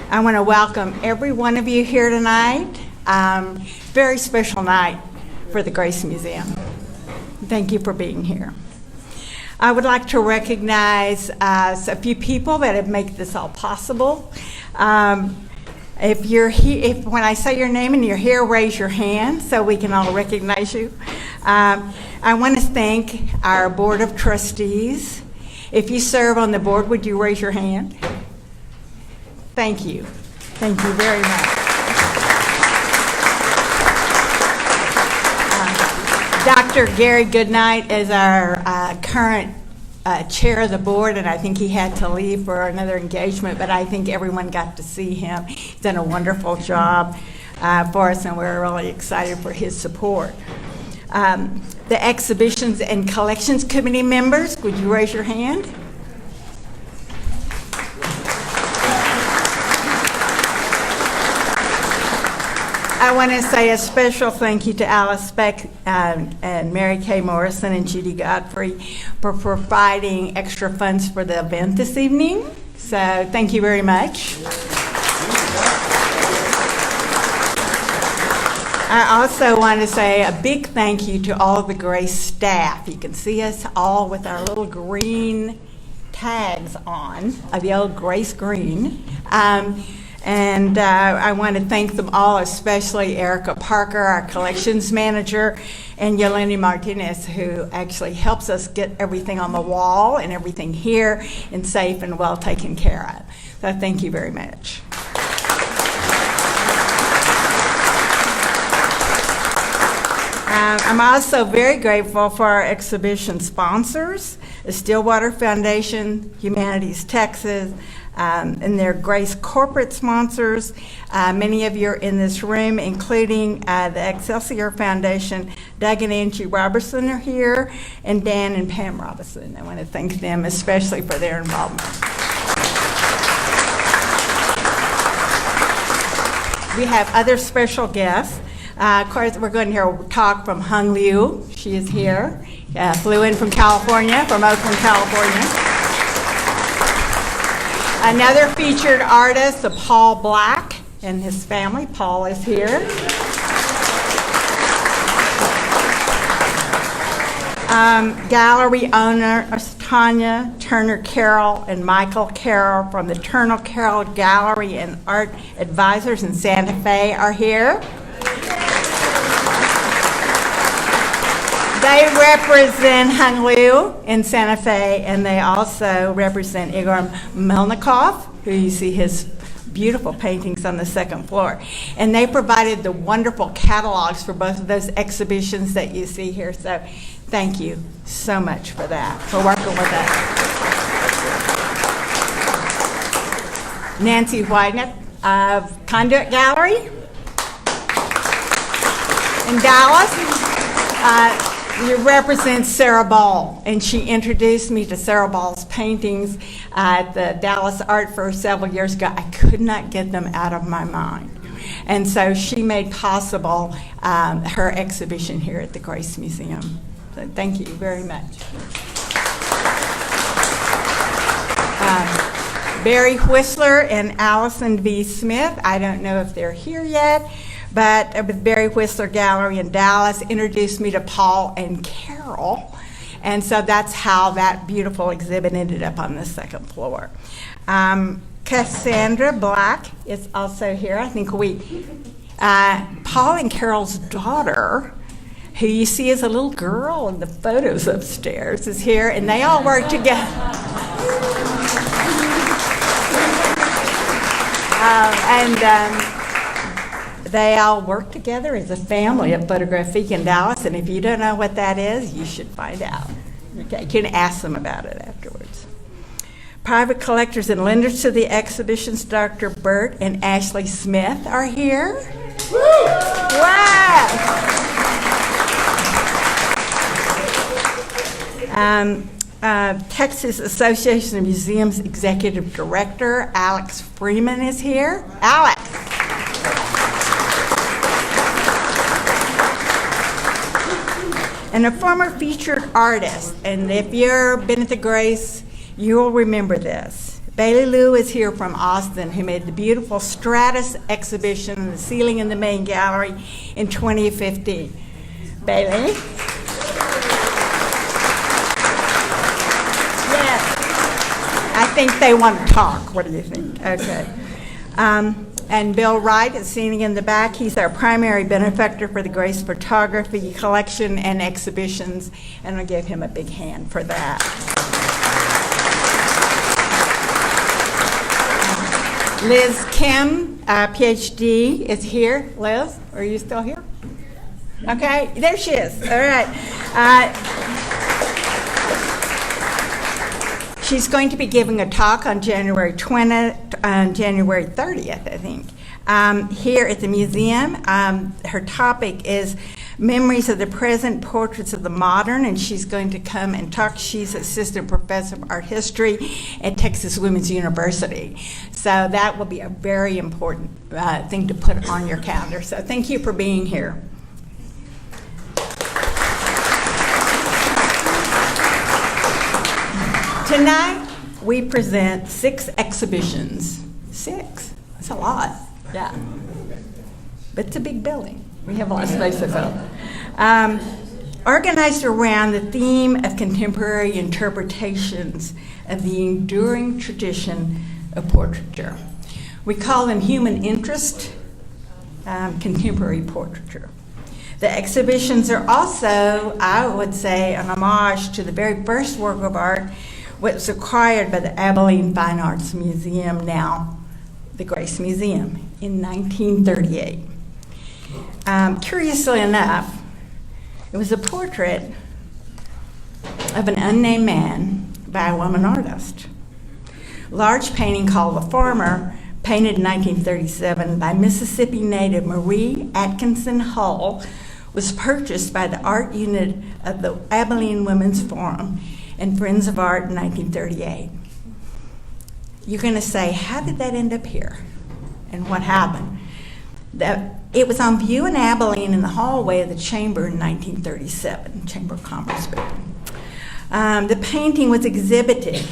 I want to welcome every one of you here tonight. Very special night for the Grace Museum. Thank you for being here. I would like to recognize a few people that have made this all possible. If you're here, when I say your name and you're here, raise your hand so we can all recognize you. I want to thank our Board of Trustees. If you serve on the board, would you raise your hand? Thank you. Thank you very much. Dr. Gary Goodnight is our current chair of the board, and I think he had to leave for another engagement, but I think everyone got to see him. He's done a wonderful job for us, and we're really excited for his support. The Exhibitions and Collections Committee members, would you raise your hand? I want to say a special thank you to Alice Beck and Mary Kay Morrison and Judy Godfrey for providing extra funds for the event this evening. So thank you very much. I also want to say a big thank you to all of the Grace staff. You can see us all with our little green tags on, the old Grace green. And I want to thank them all, especially Erica Parker, our collections manager, and Yolanda Martinez, who actually helps us get everything on the wall and everything here and safe and well taken care of. So thank you very much. I'm also very grateful for our exhibition sponsors, the Stillwater Foundation, Humanities Texas, and their Grace corporate sponsors. Many of you are in this room, including the Excelsior Foundation. Doug and Angie Robertson are here, and Dan and Pam Robinson. I want to thank them especially for their involvement. We have other special guests. Of course, we're going to hear a talk from Hung Liu. She is here. Flew in from California, from Oakland, California. Another featured artist, Paul Black, and his family. Paul is here. Gallery owners Tanya Turner Carroll and Michael Carroll from the Turner Carroll Gallery and Art Advisors in Santa Fe are here. They represent Hung Liu in Santa Fe, and they also represent Igor Melnikov, who you see his beautiful paintings on the second floor. And they provided the wonderful catalogs for both of those exhibitions that you see here. So thank you so much for that, for working with us. Nancy Weidner of Conduit Gallery in Dallas. You represent Sarah Ball, and she introduced me to Sarah Ball's paintings at the Dallas Art Fair several years ago. I could not get them out of my mind. And so she made possible her exhibition here at the Grace Museum. So thank you very much. Barry Whistler and Allison V. Smith, I don't know if they're here yet, but with Barry Whistler Gallery in Dallas, introduced me to Paul and Carol. And so that's how that beautiful exhibit ended up on the second floor. Cassandra Black is also here. I think Paul and Carol's daughter, who you see as a little girl in the photos upstairs, is here, and they all work together. They all work together as a family at Photographique in Dallas, and if you don't know what that is, you should find out. Okay, you can ask them about it afterwards. Private collectors and lenders to the exhibitions, Dr. Burt and Ashley Smith are here. Woo! Wow! Texas Association of Museums Executive Director Alex Freeman is here. Alex. And a former featured artist, and if you've been at the Grace, you'll remember this. Bailey Liu is here from Austin, who made the beautiful Stratus exhibition on the ceiling in the main gallery in 2015. Bailey? Yes. I think they want to talk. What do you think? Okay. And Bill Wright is sitting in the back. He's our primary benefactor for the Grace Photography Collection and exhibitions, and I'll give him a big hand for that. Liz Kim, PhD, is here. Liz, are you still here? Okay, there she is. All right. She's going to be giving a talk on January 30th, I think, here at the museum. Her topic is Memories of the Present, Portraits of the Modern, and she's going to come and talk. She's assistant professor of art history at Texas Women's University. So that will be a very important thing to put on your calendar. So thank you for being here. Tonight, we present 6 exhibitions. 6? That's a lot. Yeah. But it's a big building. We have a lot of space to fill. Organized around the theme of contemporary interpretations of the enduring tradition of portraiture. We call them human interest, contemporary portraiture. The exhibitions are also, I would say, an homage to the very first work of art which was acquired by the Abilene Fine Arts Museum, now the Grace Museum, in 1938. Curiously enough, it was a portrait of an unnamed man by a woman artist. Large painting called The Farmer, painted in 1937 by Mississippi native Marie Atkinson Hull, was purchased by the art unit of the Abilene Women's Forum and Friends of Art in 1938. You're going to say, how did that end up here? And what happened? It was on view in Abilene in the hallway of the Chamber in 1937, Chamber of Commerce building. The painting was exhibited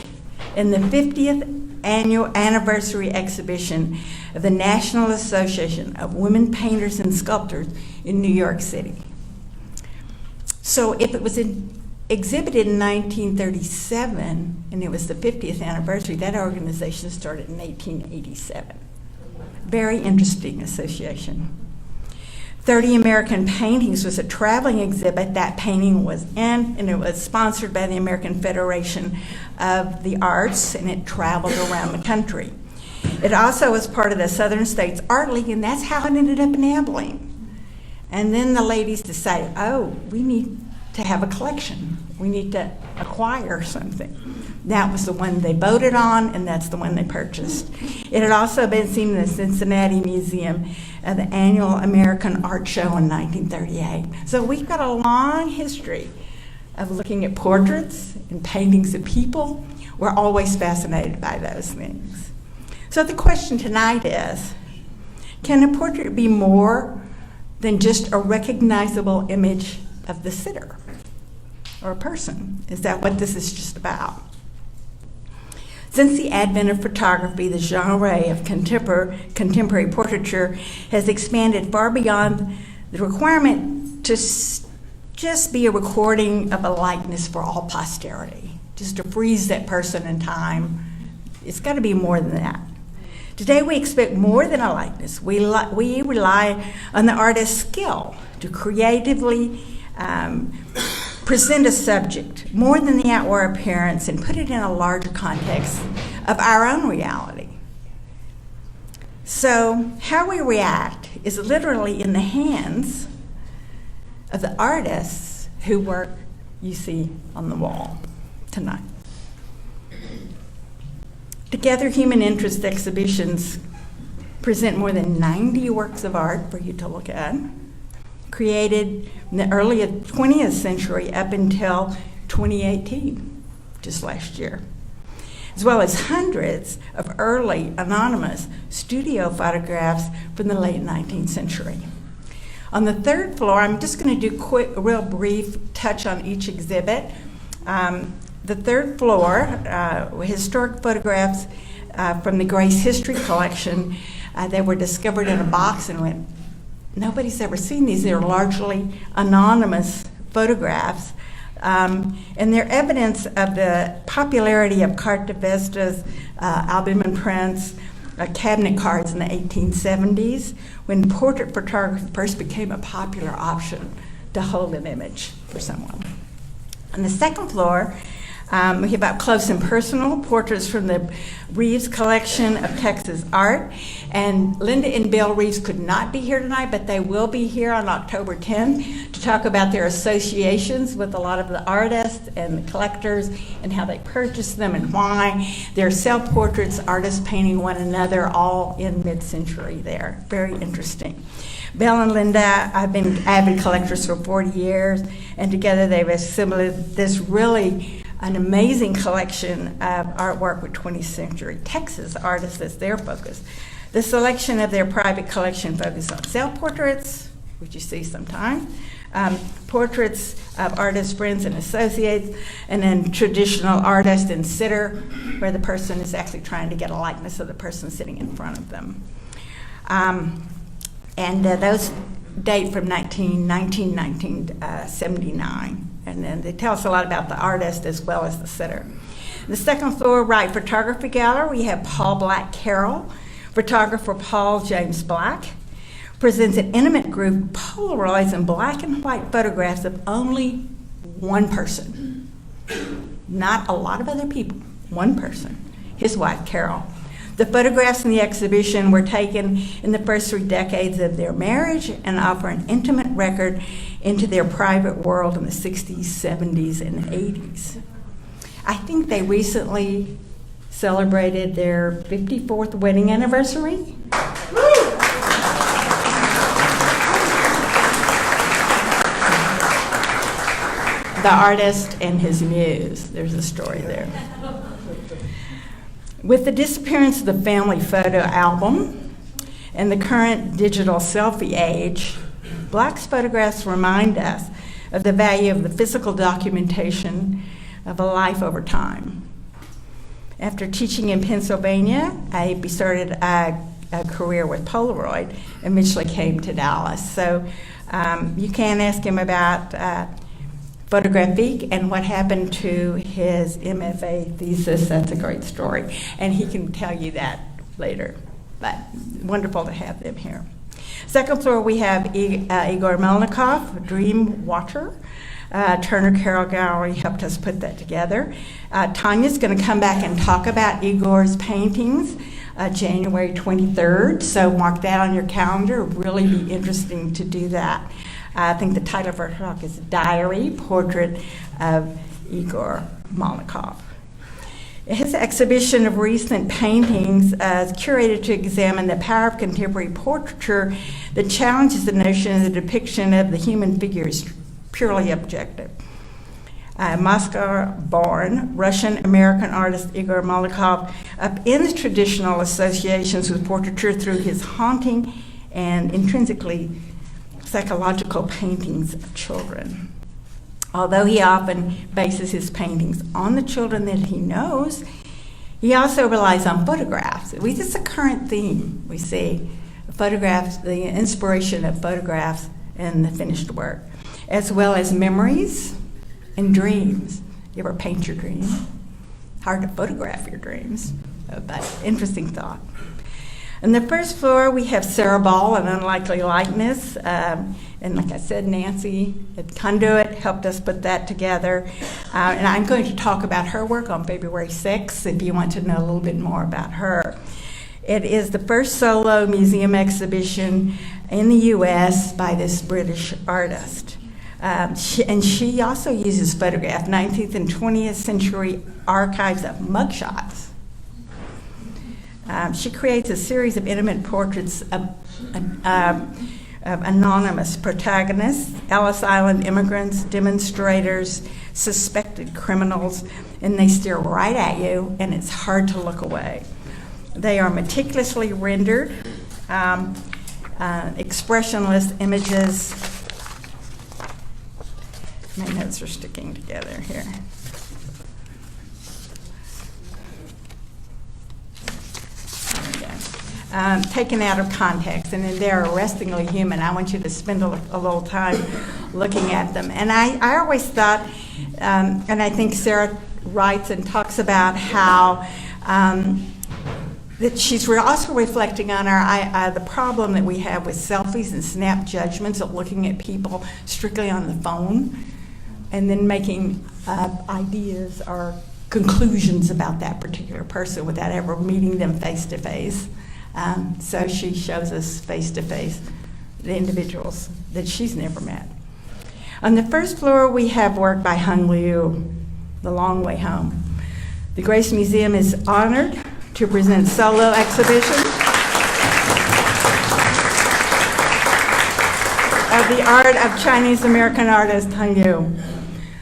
in the 50th annual anniversary exhibition of the National Association of Women Painters and Sculptors in New York City. So if it was exhibited in 1937 and it was the 50th anniversary, that organization started in 1887. Very interesting association. 30 American Paintings was a traveling exhibit. That painting was in, and it was sponsored by the American Federation of the Arts, and it traveled around the country. It also was part of the Southern States Art League, and that's how it ended up in Abilene. And then the ladies decided, oh, we need to have a collection. We need to acquire something. That was the one they voted on, and that's the one they purchased. It had also been seen in the Cincinnati Museum at the annual American Art Show in 1938. So we've got a long history of looking at portraits and paintings of people. We're always fascinated by those things. So the question tonight is, can a portrait be more than just a recognizable image of the sitter or a person? Is that what this is just about? Since the advent of photography, the genre of contemporary portraiture has expanded far beyond the requirement to just be a recording of a likeness for all posterity, just to freeze that person in time. It's got to be more than that. Today we expect more than a likeness. We rely on the artist's skill to creatively present a subject more than the outward appearance and put it in a larger context of our own reality. So how we react is literally in the hands of the artists who work you see on the wall tonight. Together, human interest exhibitions present more than 90 works of art for you to look at, created in the early 20th century up until 2018, just last year, as well as hundreds of early anonymous studio photographs from the late 19th century. On the third floor, I'm just going to do a real brief touch on each exhibit. The third floor, historic photographs from the Grace History Collection. They were discovered in a box and went, nobody's ever seen these. They're largely anonymous photographs. And they're evidence of the popularity of carte de vistas, albumen prints, cabinet cards in the 1870s, when portrait photography first became a popular option to hold an image for someone. On the second floor, we have up close and personal portraits from the Reeves collection of Texas art. And Linda and Bill Reeves could not be here tonight, but they will be here on October 10th to talk about their associations with a lot of the artists and the collectors and how they purchased them and why. Their self-portraits, artists painting one another, all in mid-century there. Very interesting. Bill and Linda have been avid collectors for 40 years, and together they've assembled this really an amazing collection of artwork with 20th century Texas artists as their focus. The selection of their private collection focuses on self-portraits, which you see sometimes, portraits of artists, friends, and associates, and then traditional artist and sitter, where the person is actually trying to get a likeness of the person sitting in front of them. Those date from 1979, and then they tell us a lot about the artist as well as the sitter. The second floor, Wright Photography Gallery, we have Paul Black Carroll. Photographer Paul James Black presents an intimate group of Polaroids and black and white photographs of only one person. Not a lot of other people, one person, his wife Carol. The photographs in the exhibition were taken in the first 3 decades of their marriage and offer an intimate record into their private world in the 60s, 70s, and 80s. I think they recently celebrated their 54th wedding anniversary. The artist and his muse. There's a story there. With the disappearance of the family photo album and the current digital selfie age, Black's photographs remind us of the value of the physical documentation of a life over time. After teaching in Pennsylvania, I started a career with Polaroid and eventually came to Dallas. So you can ask him about Photographique and what happened to his MFA thesis. That's a great story. And he can tell you that later. But wonderful to have them here. Second floor, we have Igor Melnikov, Dream Watcher. Turner Carroll Gallery helped us put that together. Tanya's going to come back and talk about Igor's paintings January 23rd, so mark that on your calendar. It'll really be interesting to do that. I think the title of our talk is Diary, Portrait of Igor Melnikov. His exhibition of recent paintings is curated to examine the power of contemporary portraiture that challenges the notion of the depiction of the human figure as purely objective. Moscow-born Russian-American artist Igor Melnikov upends traditional associations with portraiture through his haunting and intrinsically psychological paintings of children. Although he often bases his paintings on the children that he knows, he also relies on photographs. This is a current theme we see, photographs, the inspiration of photographs in the finished work, as well as memories and dreams. You ever paint your dream? Hard to photograph your dreams, but interesting thought. On the first floor, we have Sarah Ball, An Unlikely Likeness. And like I said, Nancy at Conduit helped us put that together. And I'm going to talk about her work on February 6th if you want to know a little bit more about her. It is the first solo museum exhibition in the U.S. by this British artist. She also uses photograph, 19th and 20th century archives of mugshots. She creates a series of intimate portraits of anonymous protagonists, Ellis Island immigrants, demonstrators, suspected criminals, and they stare right at you, and it's hard to look away. They are meticulously rendered, expressionless images. My notes are sticking together here. taken out of context, and they're arrestingly human. I want you to spend a little time looking at them. And I always thought, and I think Sarah writes and talks about how that she's also reflecting on the problem that we have with selfies and snap judgments of looking at people strictly on the phone and then making ideas or conclusions about that particular person without ever meeting them face to face. So she shows us face to face the individuals that she's never met. On the first floor, we have work by Hung Liu, The Long Way Home. The Grace Museum is honored to present solo exhibition of the art of Chinese American artist Hung Liu.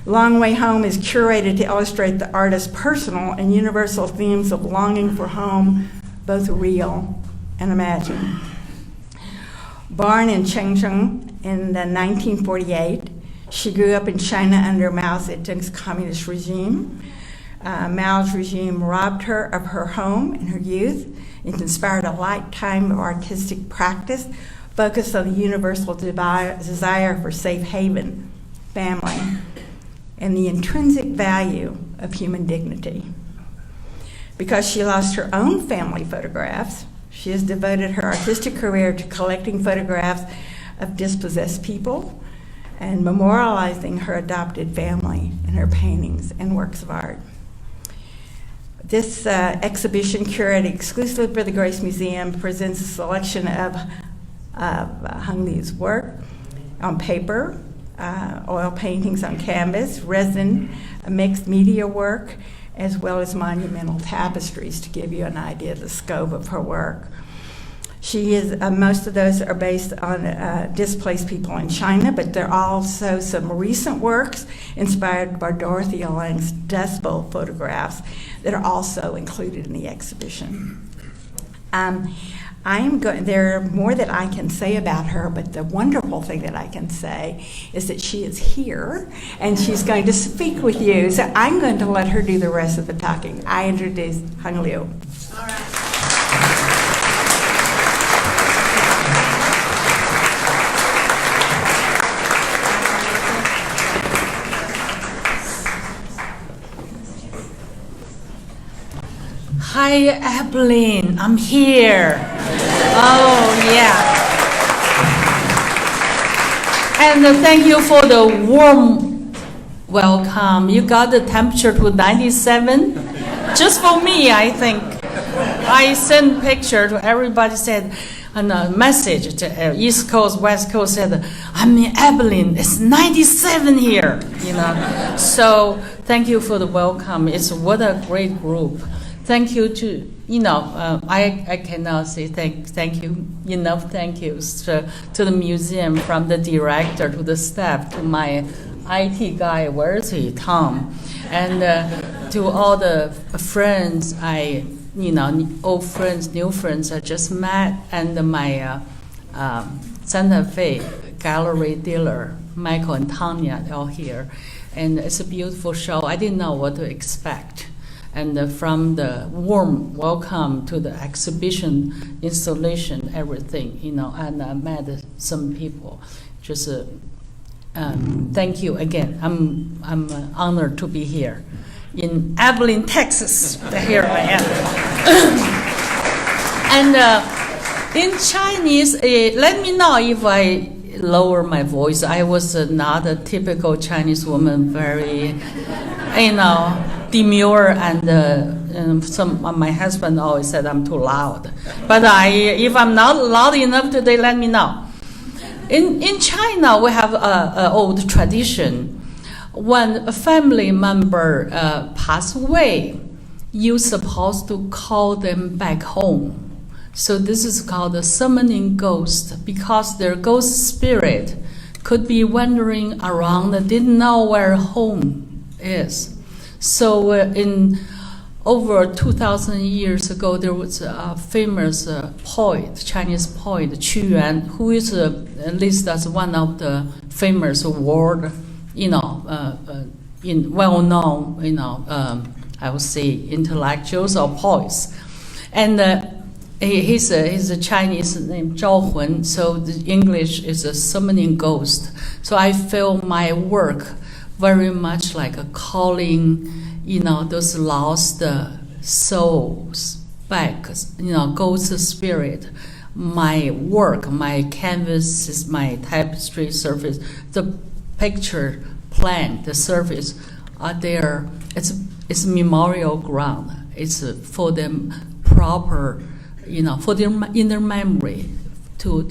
Long Way Home is curated to illustrate the artist's personal and universal themes of longing for home, both real and imagined. Born in Chengchun in 1948, she grew up in China under Mao Zedong's communist regime. Mao's regime robbed her of her home in her youth. It inspired a lifetime of artistic practice focused on the universal desire for safe haven, family, and the intrinsic value of human dignity. Because she lost her own family photographs, she has devoted her artistic career to collecting photographs of dispossessed people and memorializing her adopted family in her paintings and works of art. This exhibition, curated exclusively for the Grace Museum, presents a selection of Hung Liu's work on paper, oil paintings on canvas, resin, mixed media work, as well as monumental tapestries to give you an idea of the scope of her work. She is, most of those are based on displaced people in China, but there are also some recent works inspired by Dorothea Lange's Dust Bowl photographs that are also included in the exhibition. There are more that I can say about her, but the wonderful thing that I can say is that she is here and she's going to speak with you. So I'm going to let her do the rest of the talking. I introduce Hung Liu. All right. Hi, Evelyn. I'm here. Oh, yeah. And thank you for the warm welcome. You got the temperature to 97. Just for me, I think. I sent picture to everybody, said, and a message to East Coast, West Coast, said, I'm in Evelyn. It's 97 here, you know. So thank you for the welcome. It's what a great group. Thank you to, I cannot say thank you enough thank yous to the museum, from the director to the staff, to my IT guy, where's he, Tom, and to all the friends old friends, new friends I just met, and my Santa Fe gallery dealer, Michael and Tanya, they're all here. And it's a beautiful show. I didn't know what to expect. And from the warm welcome to the exhibition, installation, everything, and I met some people. Just thank you again. I'm honored to be here in Abilene, Texas. Here I am. And in Chinese, let me know if I lower my voice. I was not a typical Chinese woman, very, demure, and my husband always said I'm too loud. But if I'm not loud enough today, let me know. In China, we have an old tradition. When a family member pass away, you're supposed to call them back home. So this is called the summoning ghost, because their ghost spirit could be wandering around and didn't know where home is. So in over 2,000 years ago, there was a famous poet, Chinese poet, Qu Yuan, who is listed as one of the famous world, well-known, I would say, intellectuals or poets. And He's a Chinese named Zhao Hun, so the English is a summoning ghost. So I feel my work very much like a calling, those lost souls back, ghost spirit. My work, my canvas, my tapestry surface, the picture plan, the surface are there. It's memorial ground. It's for them proper, for their inner memory to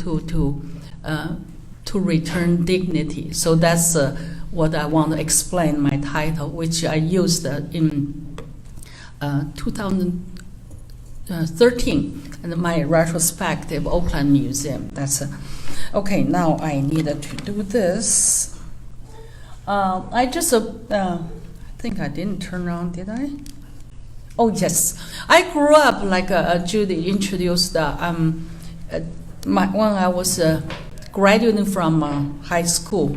return dignity. So that's what I want to explain my title, which I used in 2013 in my retrospective Oakland Museum. That's okay. Now I needed to do this. I just think I didn't turn on, did I? Oh yes, I grew up like Judy introduced. When I was graduating from high school,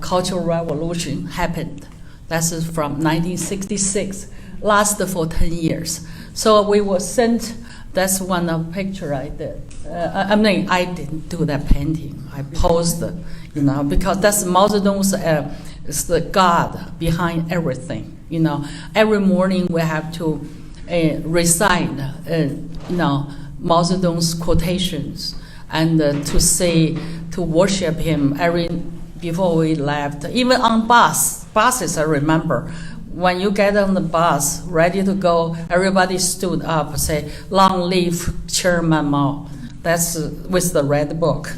Cultural Revolution happened. That's from 1966, lasted for 10 years. So we were sent. That's one of picture I did. I didn't do that painting. I posed, because that's Mao Zedong's is the God behind everything. Every morning we have to recite, Mao Zedong's quotations and to worship him before we left. Even on buses, I remember. When you get on the bus, ready to go, everybody stood up, say, "Long live Chairman Mao." That's with the red book.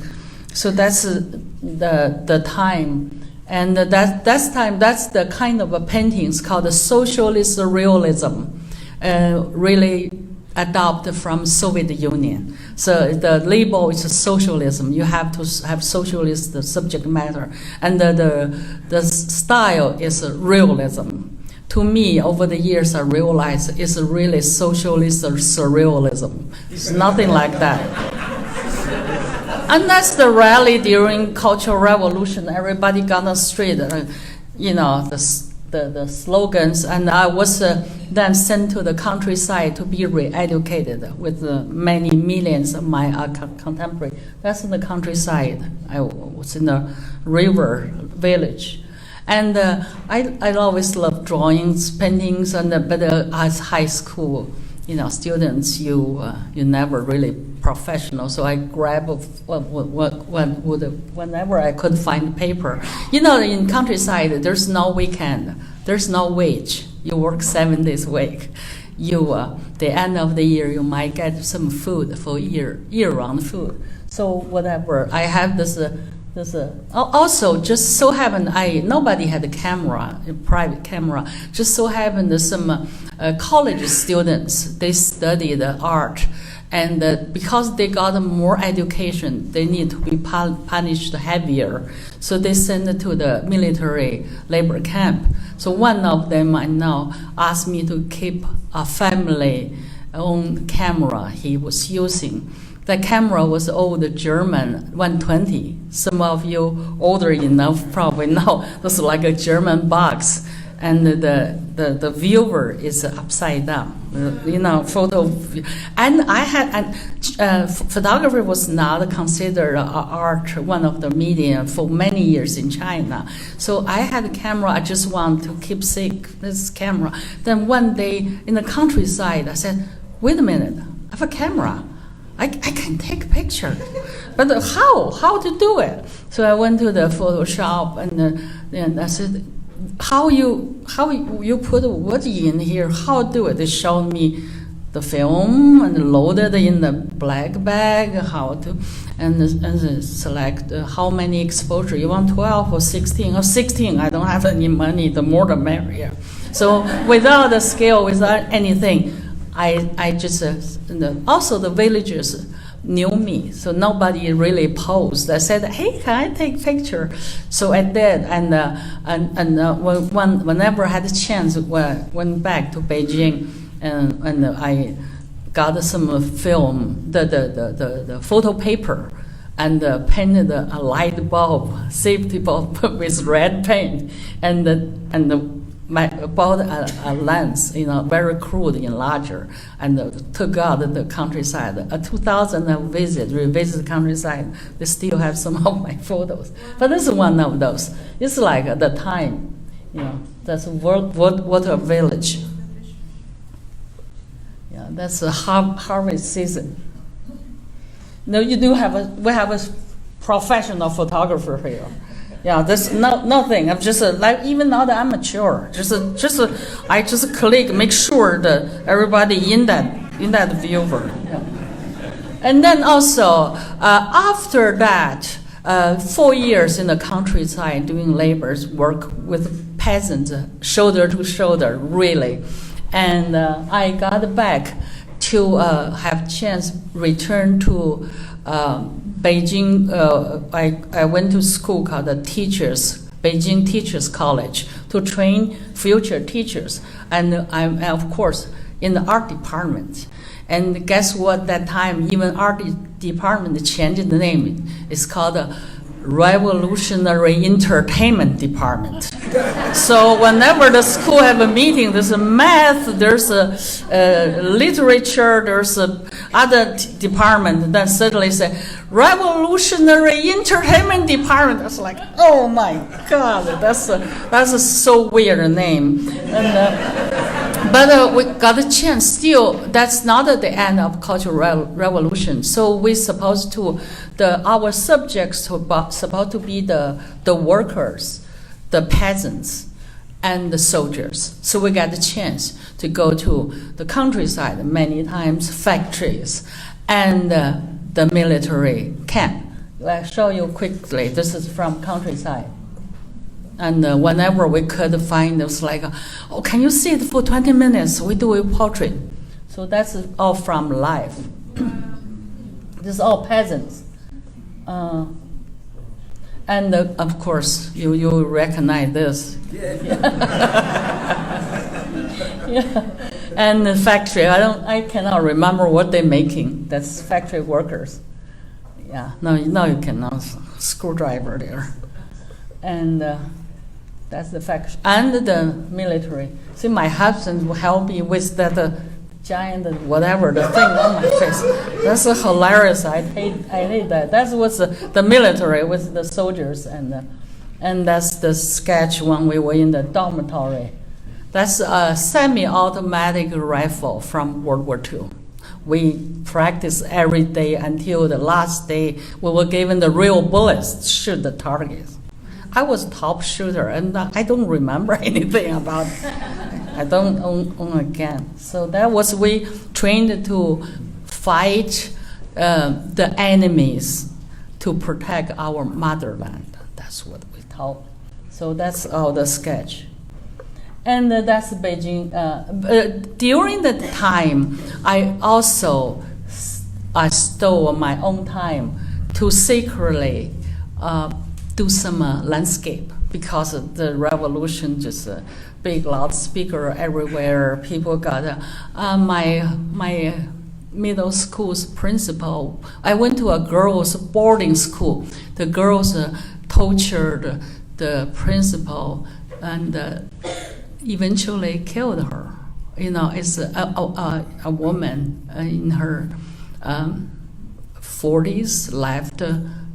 So that's the time. And that's the kind of a paintings called the socialist realism, really adopted from Soviet Union. So the label is socialism. You have to have socialist subject matter, and the style is realism. To me, over the years, I realized it's really socialist or surrealism. It's nothing like that. And that's the rally during Cultural Revolution. Everybody got on the street, the slogans. And I was then sent to the countryside to be re-educated with many millions of my contemporaries. That's in the countryside. I was in a river village. And I always loved drawings, paintings, but as high school, students, you never really professional. So I grab whenever I could find paper. In countryside, there's no weekend, there's no wage. You work 7 days a week. The end of the year, you might get some food for year-round food. So whatever, I have this. Also, just so happened, nobody had a camera, a private camera. Just so happened that some college students, they studied art, and because they got more education, they need to be punished heavier. So they sent it to the military labor camp. So one of them I know asked me to keep a family-owned camera he was using. The camera was old German 120. Some of you older enough probably know. It was like a German box, and the viewer is upside down. Photo. And I had photography was not considered art, one of the media for many years in China. So I had a camera. I just want to keep this camera. Then one day in the countryside, I said, "Wait a minute, I have a camera. I can take picture, but how to do it?" So I went to the Photoshop and I said, how you put wood in here? How do it? They showed me the film and loaded in the black bag. How to and select how many exposure you want, 12 or 16 or 16. I don't have any money. The more the merrier. So without the scale, without anything. I just also the villagers knew me, so nobody really posed. I said, "Hey, can I take picture?" So I did, and whenever I had a chance, went back to Beijing, and I got some film, the photo paper, and painted a light bulb, safety bulb with red paint, and bought a lens, very crude enlarger, and took out the countryside. A 2000 revisit the countryside. They still have some of my photos. But this is one of those. It's like the time, that's water village. Yeah, that's a harvest season. No, we have a professional photographer here. Yeah, there's nothing. I'm just like, even now that I'm mature, I just click, make sure that everybody in that viewer. Yeah. And then also after that, 4 years in the countryside doing labors, work with peasants, shoulder to shoulder, really. And I got back to have chance return to Beijing. I went to school called the Beijing Teachers College to train future teachers. And I'm, of course, in the art department. And guess what? That time, even art department changed the name. It's called the Revolutionary Entertainment Department. So whenever the school have a meeting, there's a math, there's a literature, there's a other department, then suddenly say Revolutionary Entertainment Department. I was like, oh my God, that's a so weird name. And, but we got a chance. Still, that's not at the end of Cultural Revolution. So we supposed to, our subjects supposed to be the workers, the peasants, and the soldiers. So we got the chance to go to the countryside many times, factories, and the military camp. I'll show you quickly. This is from countryside. And whenever we could find, it was like, oh, can you sit for 20 minutes? We do a portrait. So that's all from life. This is all peasants. And of course, you recognize this. Yeah. Yeah. And the factory, I cannot remember what they're making. That's factory workers. Yeah, no, you cannot. Screwdriver there. And that's the factory. And the military. See, my husband will help me with that giant whatever, the thing on my face. That's hilarious. I hate that. That was the military with the soldiers, and that's the sketch when we were in the dormitory. That's a semi-automatic rifle from World War II. We practiced every day until the last day we were given the real bullets to shoot the targets. I was top shooter, and I don't remember anything about it. I don't own a gun. So that was, we trained to fight the enemies to protect our motherland. That's what we taught. So that's all the sketch. And that's Beijing. During the time, I also stole my own time to secretly do some landscape, because of the revolution, just a big loudspeaker everywhere. People got my middle school's principal. I went to a girls' boarding school. The girls tortured the principal and eventually killed her. It's a woman in her 40s, left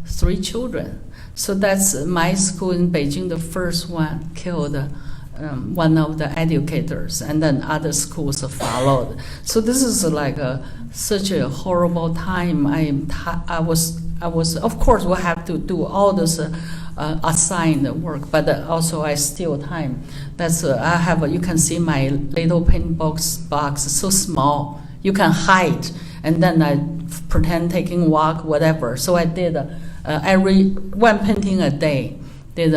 3 children. So that's my school in Beijing, the first one killed one of the educators, and then other schools followed. So this is like such a horrible time. I was of course we have to do all this assigned work, but also I steal time. That's I have. You can see my little paint box so small. You can hide, and then I pretend taking walk, whatever. So I did every one painting a day. Did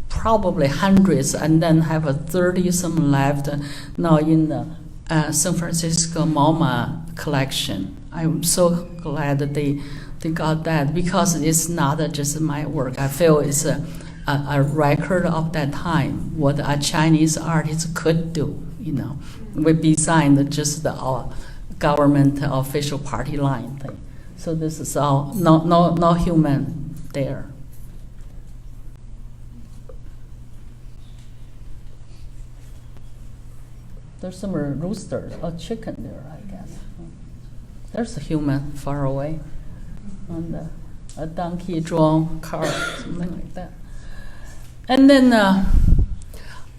probably hundreds, and then have 30 some left now in the San Francisco MoMA collection. I'm so glad that they got that, because it's not just my work. I feel it's a record of that time, what a Chinese artist could do, We besides just the government official party line thing. So this is all no human there. There's some roosters or chicken there, I guess. There's a human far away, and a donkey drawn car, something like that. And then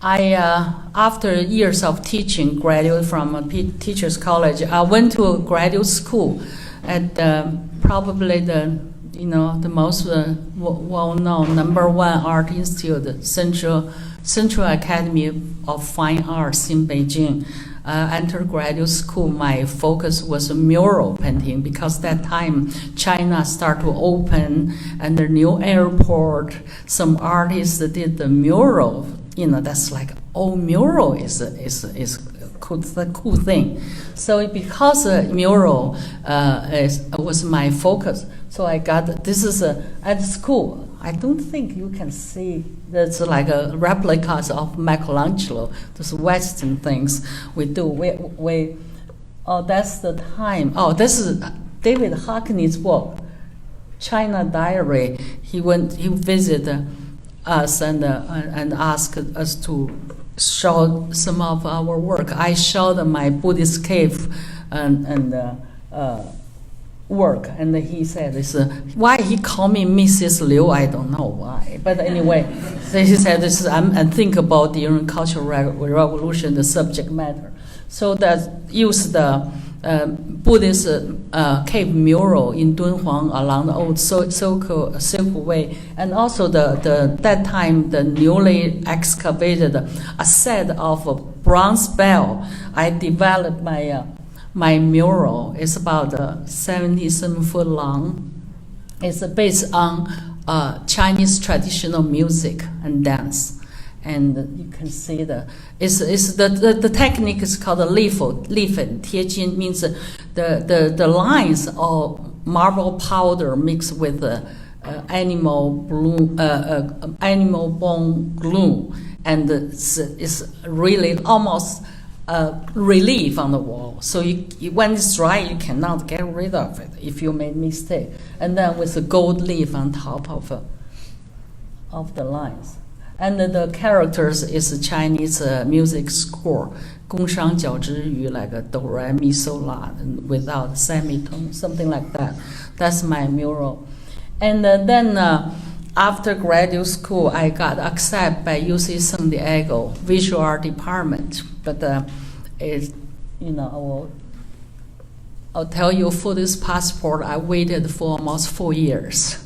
after years of teaching, graduated from a teachers college, I went to a graduate school at probably the most well-known #1 art institute, Central Academy of Fine Arts in Beijing. Undergraduate school, my focus was mural painting because that time China started to open and the new airport. Some artists did the mural. That's like mural is the cool thing. So because mural was my focus, so I got this is at school. I don't think you can see that's like a replicas of Michelangelo. Those Western things we do. We that's the time. Oh, this is David Hockney's book, China Diary. He visited us and asked us to show some of our work. I showed my Buddhist cave and work, and he said, why he called me Mrs. Liu, I don't know why. But anyway, so he said, and think about the Cultural Revolution, the subject matter. So that used the Buddhist cave mural in Dunhuang along the old Silk Way, and also that time the newly excavated a set of bronze bell. I developed my mural. Is about 77 foot long. It's based on Chinese traditional music and dance. And you can see the technique is called the leaf. Tiejin means the lines are marble powder mixed with animal bone glue, and it's really almost relief on the wall. So when it's dry, you cannot get rid of it if you made mistake. And then with a gold leaf on top of the lines. And the characters is a Chinese music score, 宫商角徵羽, like a do, re, mi, so, la, without semitone, something like that. That's my mural. And then after graduate school, I got accepted by UC San Diego Visual Art Department. But I'll tell you, for this passport, I waited for almost 4 years.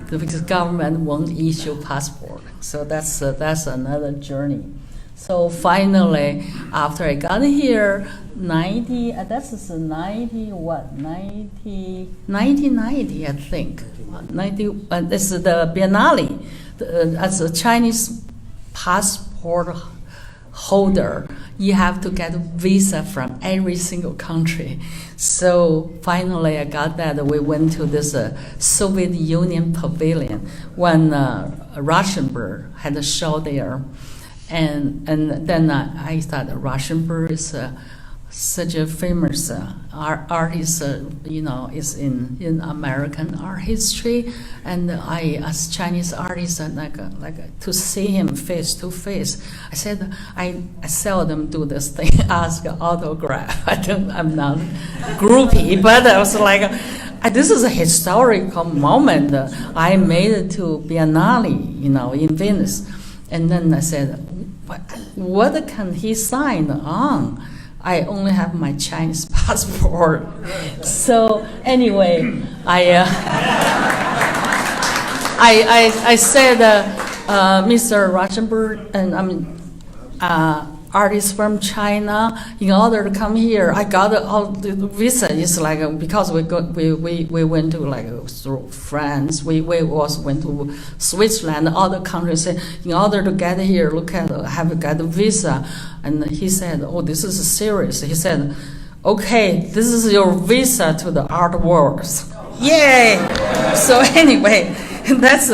Because government won't issue passport, so that's another journey. So finally, after I got here, 1990, I think. 90. This is the Biennale. As a Chinese passport holder, you have to get a visa from every single country. So finally I got that. We went to this Soviet Union pavilion when Rauschenberg had a show there. And then I thought Rauschenberg is such a famous artist, is in American art history, and I, as Chinese artist, like to see him face to face. I said I seldom do this thing, ask autograph. I'm not groupie, but I was like, this is a historical moment. I made it to Biennale, in Venice, and then I said, what can he sign on? I only have my Chinese passport. So anyway, I said, Mr. Rauschenberg, and artists from China, in order to come here, I got all the visa. It's like because we went to through France, we also went to Switzerland, other countries. In order to get here, have got a visa. And he said, "Oh, this is serious." He said, "Okay, this is your visa to the art world." Yay! So anyway, that's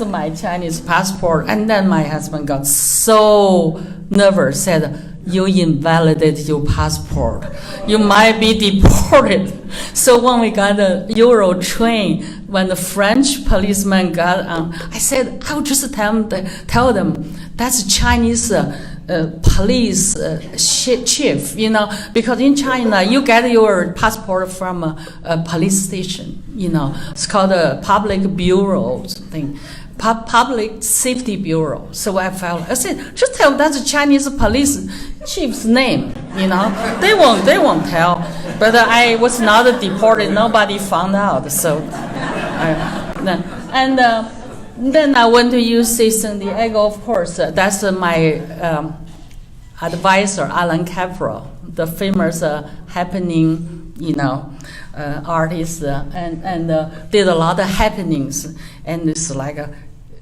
my Chinese passport. And then my husband got so nervous, said, "You invalidated your passport. You might be deported." So when we got the Euro train, when the French policeman got on, I said, "I'll just tell them that's Chinese police chief, you know, because in China you get your passport from a police station, you know, it's called a public bureau thing. Public Safety Bureau. So I said, just tell that's the Chinese police chief's name, you know. They won't tell. But I was not deported. Nobody found out. So, then I went to UC San Diego. Of course, that's my advisor, Alan Capra, the famous happening, you know, artist, and did a lot of happenings. And it's like,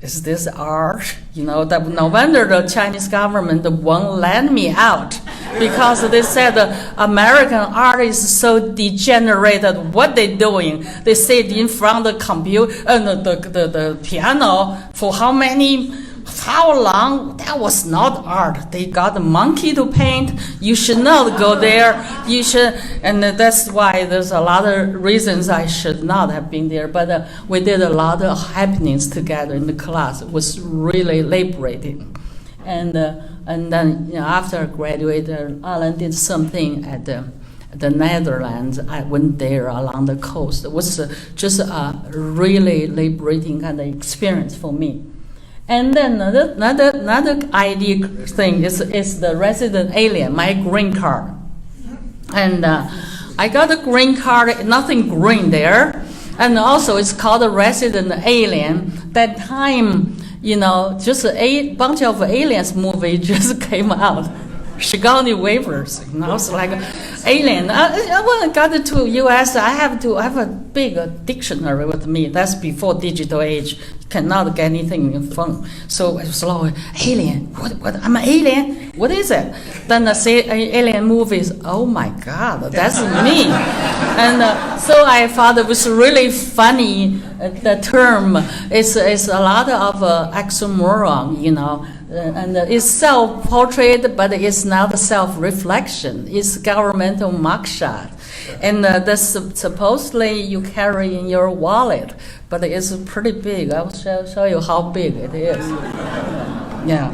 is this art? You know, that no wonder the Chinese government won't let me out, because they said American art is so degenerated. What they doing? They sit in front of the computer, the piano for how long? That was not art. They got a monkey to paint. You should not go there. You should, and that's why there's a lot of reasons I should not have been there. But we did a lot of happenings together in the class. It was really liberating. And then, you know, after I graduated, Alan did something at the Netherlands. I went there along the coast. It was just a really liberating kind of experience for me. And then another idea thing is the resident alien, my green card. And I got a green card, nothing green there. And also it's called a resident alien. That time, you know, just a bunch of aliens movie just came out. Sigourney Weavers, you know, it's like alien. When I got to U.S., I have a big dictionary with me. That's before digital age. Cannot get anything in phone. So I was like, alien, what, I'm an alien? What is it? Then I say alien movies, oh my God, that's me. And so I thought it was really funny, the term. It's a lot of oxymoron, you know. And it's self-portrait, but it's not self-reflection. It's governmental mugshot. And that's supposedly you carry in your wallet, but it's pretty big. I will show you how big it is. Yeah.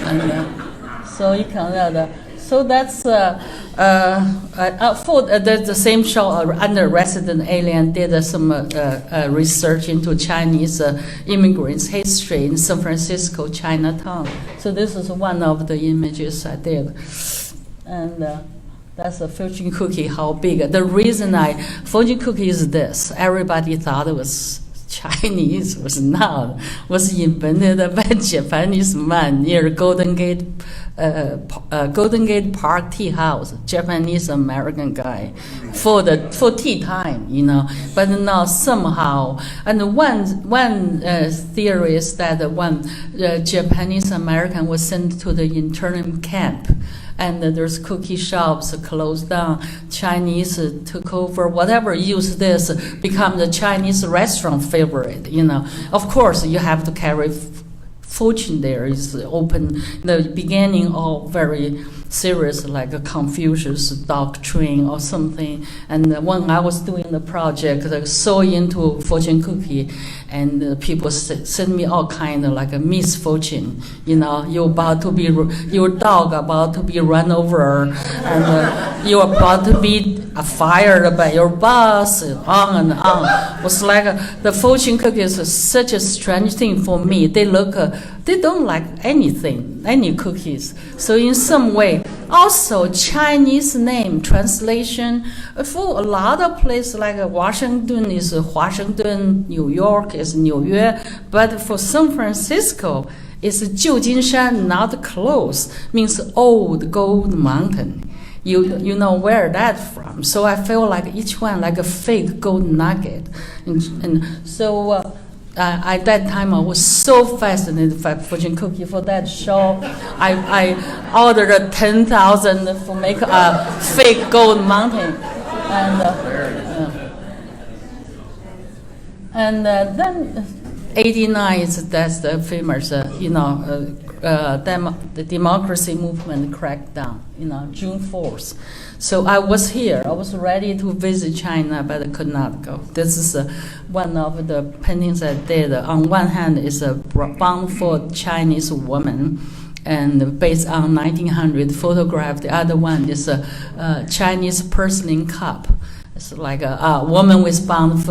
And so you can. So that's for the same show under Resident Alien did some research into Chinese immigrants' history in San Francisco, Chinatown. So this is one of the images I did, and that's a fortune cookie. How big? The reason fortune cookie is this: everybody thought it was Chinese, was not. Was invented by a Japanese man near Golden Gate Park Tea House, Japanese American guy, for tea time, you know. But now somehow, and one theory is that one Japanese American was sent to the internment camp, and there's cookie shops closed down. Chinese took over, whatever, use this, become the Chinese restaurant favorite, you know. Of course, you have to carry fortune there is open. The beginning all very serious, like a Confucius doctrine or something. And when I was doing the project, I was so into fortune cookie, and people send me all kind of like a misfortune. You know, your dog about to be run over, and you're about to be fired by your boss, and on and on. It was like the fortune cookie is such a strange thing for me. They don't like anything, any cookies. So in some way, also Chinese name translation for a lot of places like Washington is Washington, New York is New York, but for San Francisco it's Jiujinshan, not close, means old gold mountain. You know where that from. So I feel like each one like a fake gold nugget, and so. At that time, I was so fascinated by fortune cookie for that show. I ordered 10,000 for make a fake gold mountain, and then 89 that's the famous the democracy movement cracked down, June 4th. So I was here. I was ready to visit China, but I could not go. This is one of the paintings I did. On one hand, is a bound for Chinese woman, and based on 1900 photograph. The other one is a Chinese porcelain cup. It's like a woman with bound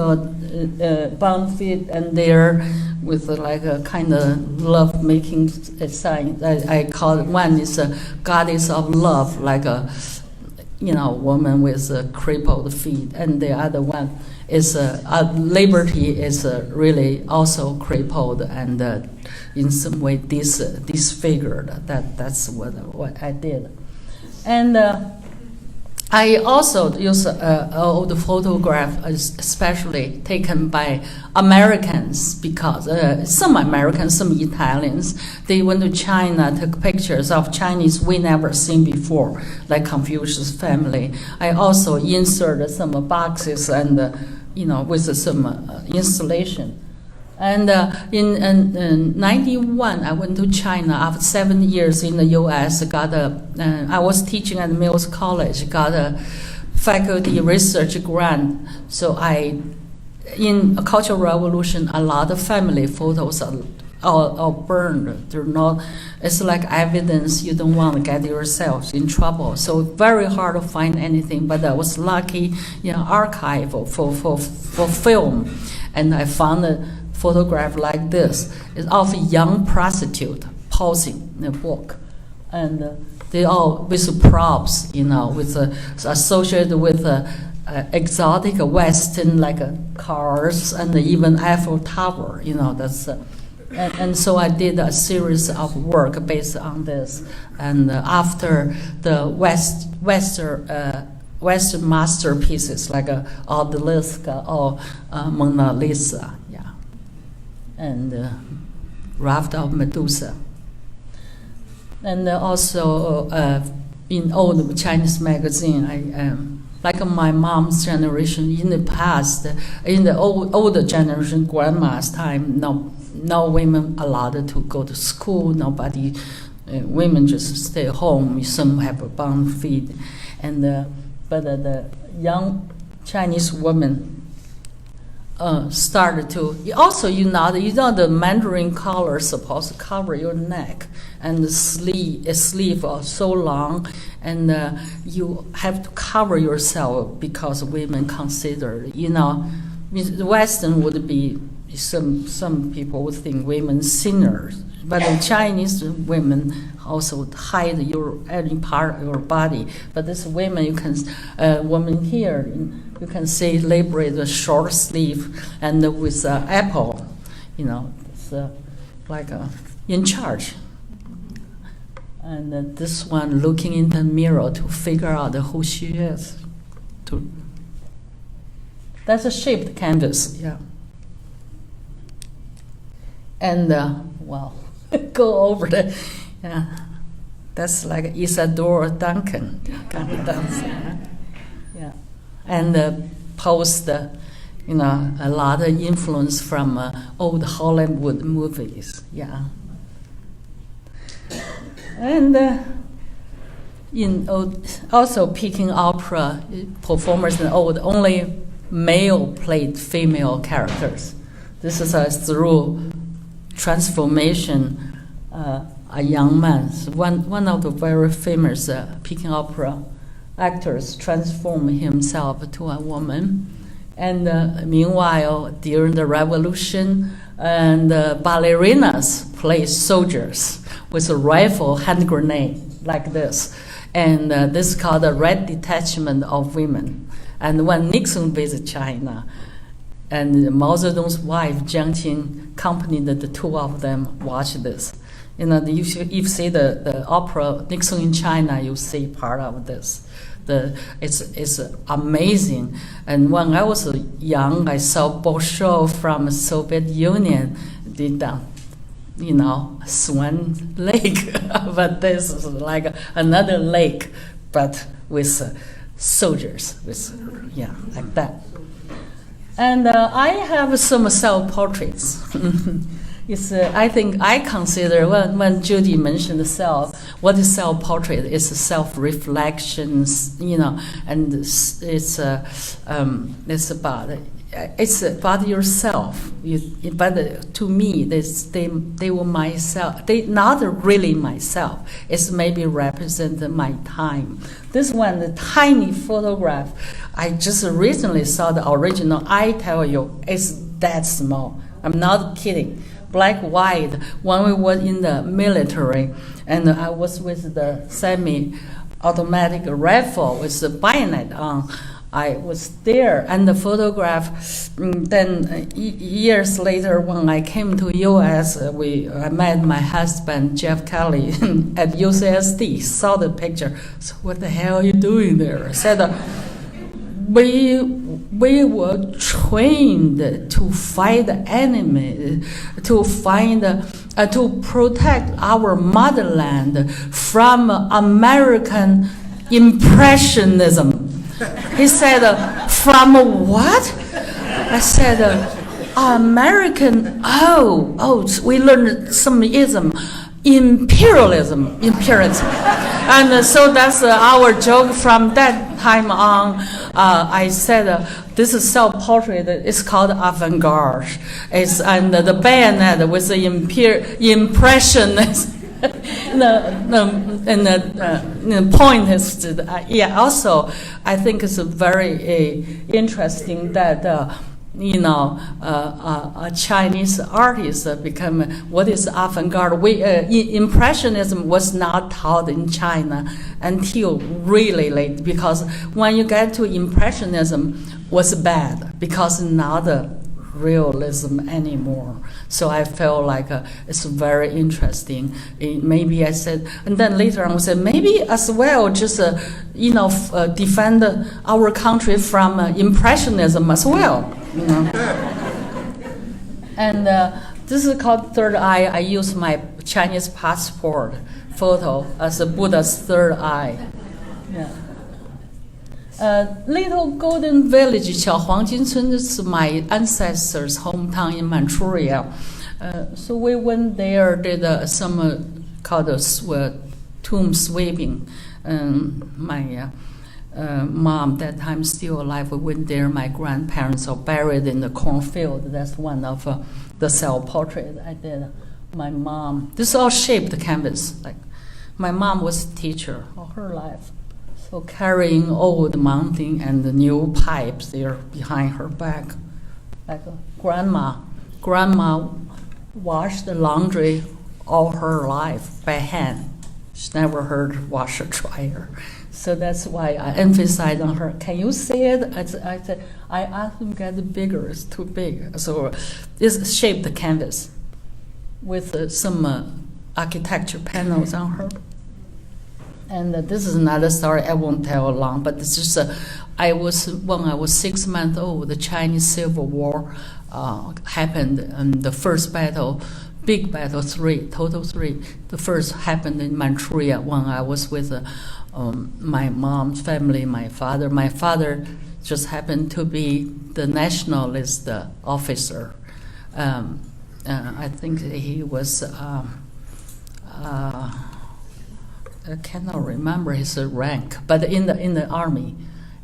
feet, and there with like a kind of love-making sign. I call it, one is a goddess of love, like a woman with crippled feet, and the other one is liberty is really also crippled and in some way disfigured. That's what I did, and. I also use old photograph, especially taken by Americans, because some Americans, some Italians, they went to China, took pictures of Chinese we never seen before, like Confucius family. I also inserted some boxes and, with some installation. And in 91, I went to China after 7 years in the U.S. I was teaching at Mills College, got a faculty research grant. So in a Cultural Revolution, a lot of family photos are burned. They're not. It's like evidence. You don't want to get yourself in trouble. So very hard to find anything. But I was lucky in archive for film, and I found a photograph like this. It's of a young prostitute posing in a book, and they all with props, with associated with exotic Western like cars and even Eiffel Tower. That's. And so I did a series of work based on this, and after the Western masterpieces like Obelisk or Mona Lisa. And Raft of Medusa. And also in old Chinese magazine, like my mom's generation in the past, in the older generation, grandma's time, no women allowed to go to school, nobody, women just stay home, some have bound feet. And but the young Chinese women started to also the Mandarin collar supposed to cover your neck, and the sleeve are so long, and you have to cover yourself because women consider the Western would be some people would think women sinners, but the Chinese women also hide any part of your body. But this women woman here. You can see labeled a short sleeve and with apple, it's like in charge. And this one looking in the mirror to figure out who she is. That's a shaped canvas, yeah. And go over the, that's like Isadora Duncan kind of dancing, yeah. And post, a lot of influence from old Hollywood movies, yeah. And also Peking opera performers in old, only male played female characters. This is through transformation, a young man. One of the very famous Peking opera actors transform himself to a woman, and meanwhile during the revolution, and ballerinas play soldiers with a rifle, hand grenade like this, and this is called the Red Detachment of Women. And when Nixon visited China, and Mao Zedong's wife Jiang Qing accompanied the two of them watch this. If you see the opera Nixon in China, you see part of this. It's amazing. And when I was young, I saw Bolshoi from Soviet Union did Swan Lake, but this is like another lake, but with soldiers, like that. And I have some self-portraits. I consider when Judy mentioned self, what is self-portrait? It's self-reflections, and it's about it's about yourself. But to me, they were myself. They not really myself. It's maybe represent my time. This one, the tiny photograph, I just recently saw the original. I tell you, it's that small. I'm not kidding. Black, white. When we were in the military, and I was with the semi-automatic rifle with the bayonet on. I was there, and the photograph. Then years later, when I came to U.S., I met my husband Jeff Kelly at UCSD. Saw the picture. So what the hell are you doing there? I said, we were trained to fight the enemy, to protect our motherland from American impressionism. He said, from what? I said, American, we learned some ism, imperialism. And so that's our joke from that time on. I said, this is self-portrait, it's called avant-garde. And the bayonet with the impressionist. The point is, also, I think it's very interesting that, a Chinese artist become what is avant-garde. Impressionism was not taught in China until really late, because when you get to Impressionism, was bad because not realism anymore. So I felt like it's very interesting. Maybe I said, and then later on I said, maybe as well just defend our country from impressionism as well. And this is called third eye. I use my Chinese passport photo as a Buddha's third eye. Yeah. Little Golden Village, 小黄金村, this is my ancestors' hometown in Manchuria. So we went there, did some called tomb sweeping. My mom, that time still alive, we went there. My grandparents are buried in the cornfield. That's one of the self-portrait I did. My mom, this all shaped canvas. Like, my mom was a teacher all her life. So carrying old mounting and the new pipes there behind her back. Like grandma washed the laundry all her life by hand. She never heard washer dryer. So that's why I emphasize on her. Can you see it? I said, I asked them to get bigger. It's too big. So this shaped the canvas with some architecture panels on her. And this is another story I won't tell long, but it's just when I was 6 months old, the Chinese Civil War happened, and the first battle, big battle, total three. The first happened in Manchuria when I was with my mom's family, my father. My father just happened to be the nationalist officer. I think he was. I cannot remember his rank, but in the army,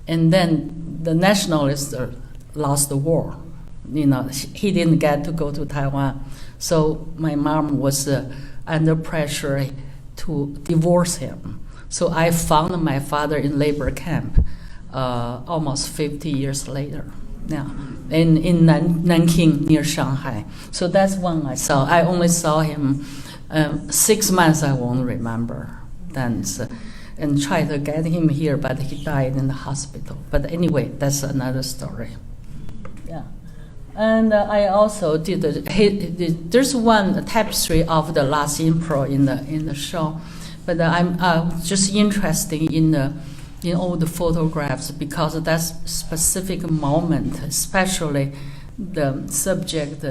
and then the nationalists lost the war. He didn't get to go to Taiwan, so my mom was under pressure to divorce him. So I found my father in labor camp, almost 50 years later. Yeah, in Nanking near Shanghai. So that's when I saw. I only saw him 6 months. I won't remember. And tried to get him here, but he died in the hospital. But anyway, that's another story. Yeah, and I also did. There's one tapestry of the last emperor in the show, but I'm just interested in all the photographs because that's specific moment, especially the subject,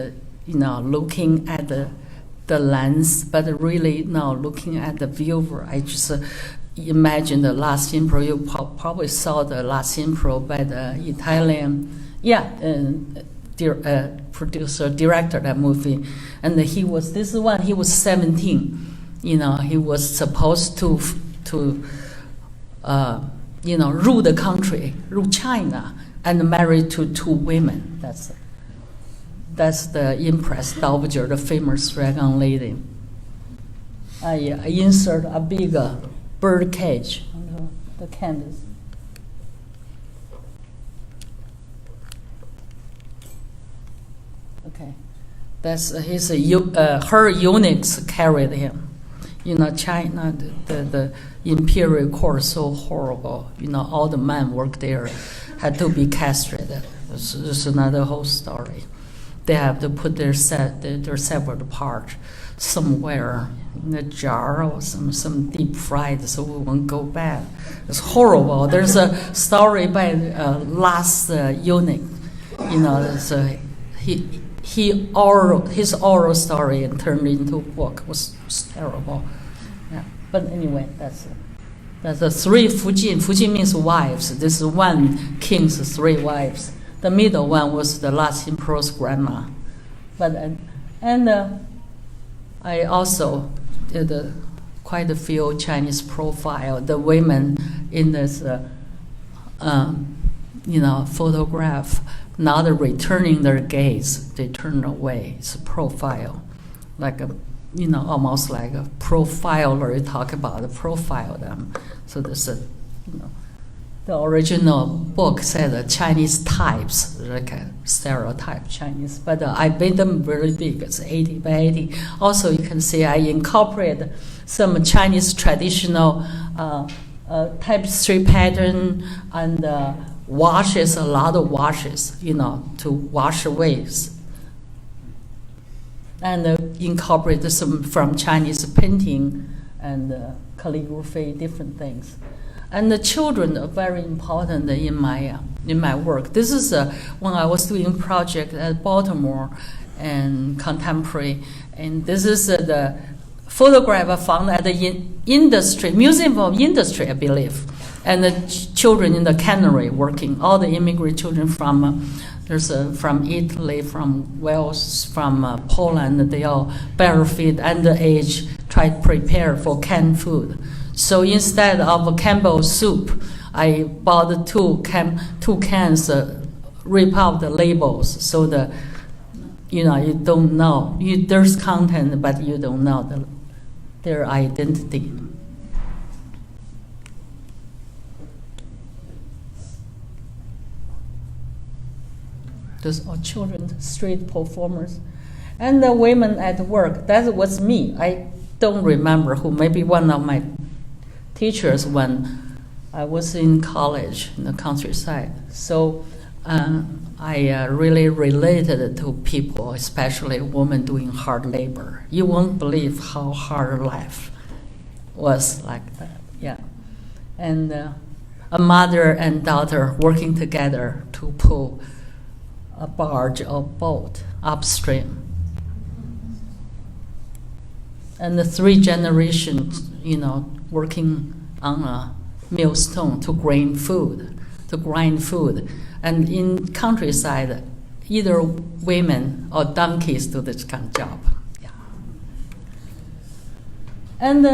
looking at the lens, but really now looking at the viewer, I just imagine the Last Emperor. You probably saw the Last Emperor by the Italian, producer, director that movie, and he was 17. He was supposed to rule the country, rule China, and married to 2 women. That's the Empress Dowager, the famous dragon lady. I insert a big bird cage on the canvas. Okay, that's her eunuchs carried him. China, the imperial court is so horrible. All the men work there had to be castrated. This is another whole story. They have to put their severed part somewhere in a jar or some deep fried so it won't go bad. It's horrible. There's a story by last eunuch. His oral story and turned into a book was terrible. Yeah. But anyway, that's the 3 Fujin. Fujin means wives. This is 1 king's 3 wives. The middle one was the last emperor's grandma. But I also did quite a few Chinese profile. The women in this photograph, not returning their gaze, they turn away. It's a profile, like almost like a profiler. You talk about profile them. So there's the original book said Chinese types, like a stereotype Chinese, but I made them very big. It's 80 by 80. Also, you can see I incorporate some Chinese traditional tapestry pattern and washes, a lot of washes, to wash away. And incorporate some from Chinese painting and calligraphy, different things. And the children are very important in my work. This is when I was doing a project at Baltimore and contemporary, and this is the photograph I found at the Museum of Industry, I believe, and the children in the cannery working, all the immigrant children from from Italy, from Wales, from Poland. They all bare feet, underage, try to prepare for canned food. So instead of a Campbell's soup, I bought two cans, rip out the labels so that you don't know. There's content, but you don't know their identity. Those are children, street performers. And the women at work, that was me. I don't remember who, maybe one of my teachers when I was in college in the countryside. So I really related to people, especially women doing hard labor. You won't believe how hard life was like that, yeah. And a mother and daughter working together to pull a barge or boat upstream. And the 3 generations, working on a millstone to grind food. And in countryside, either women or donkeys do this kind of job. Yeah. And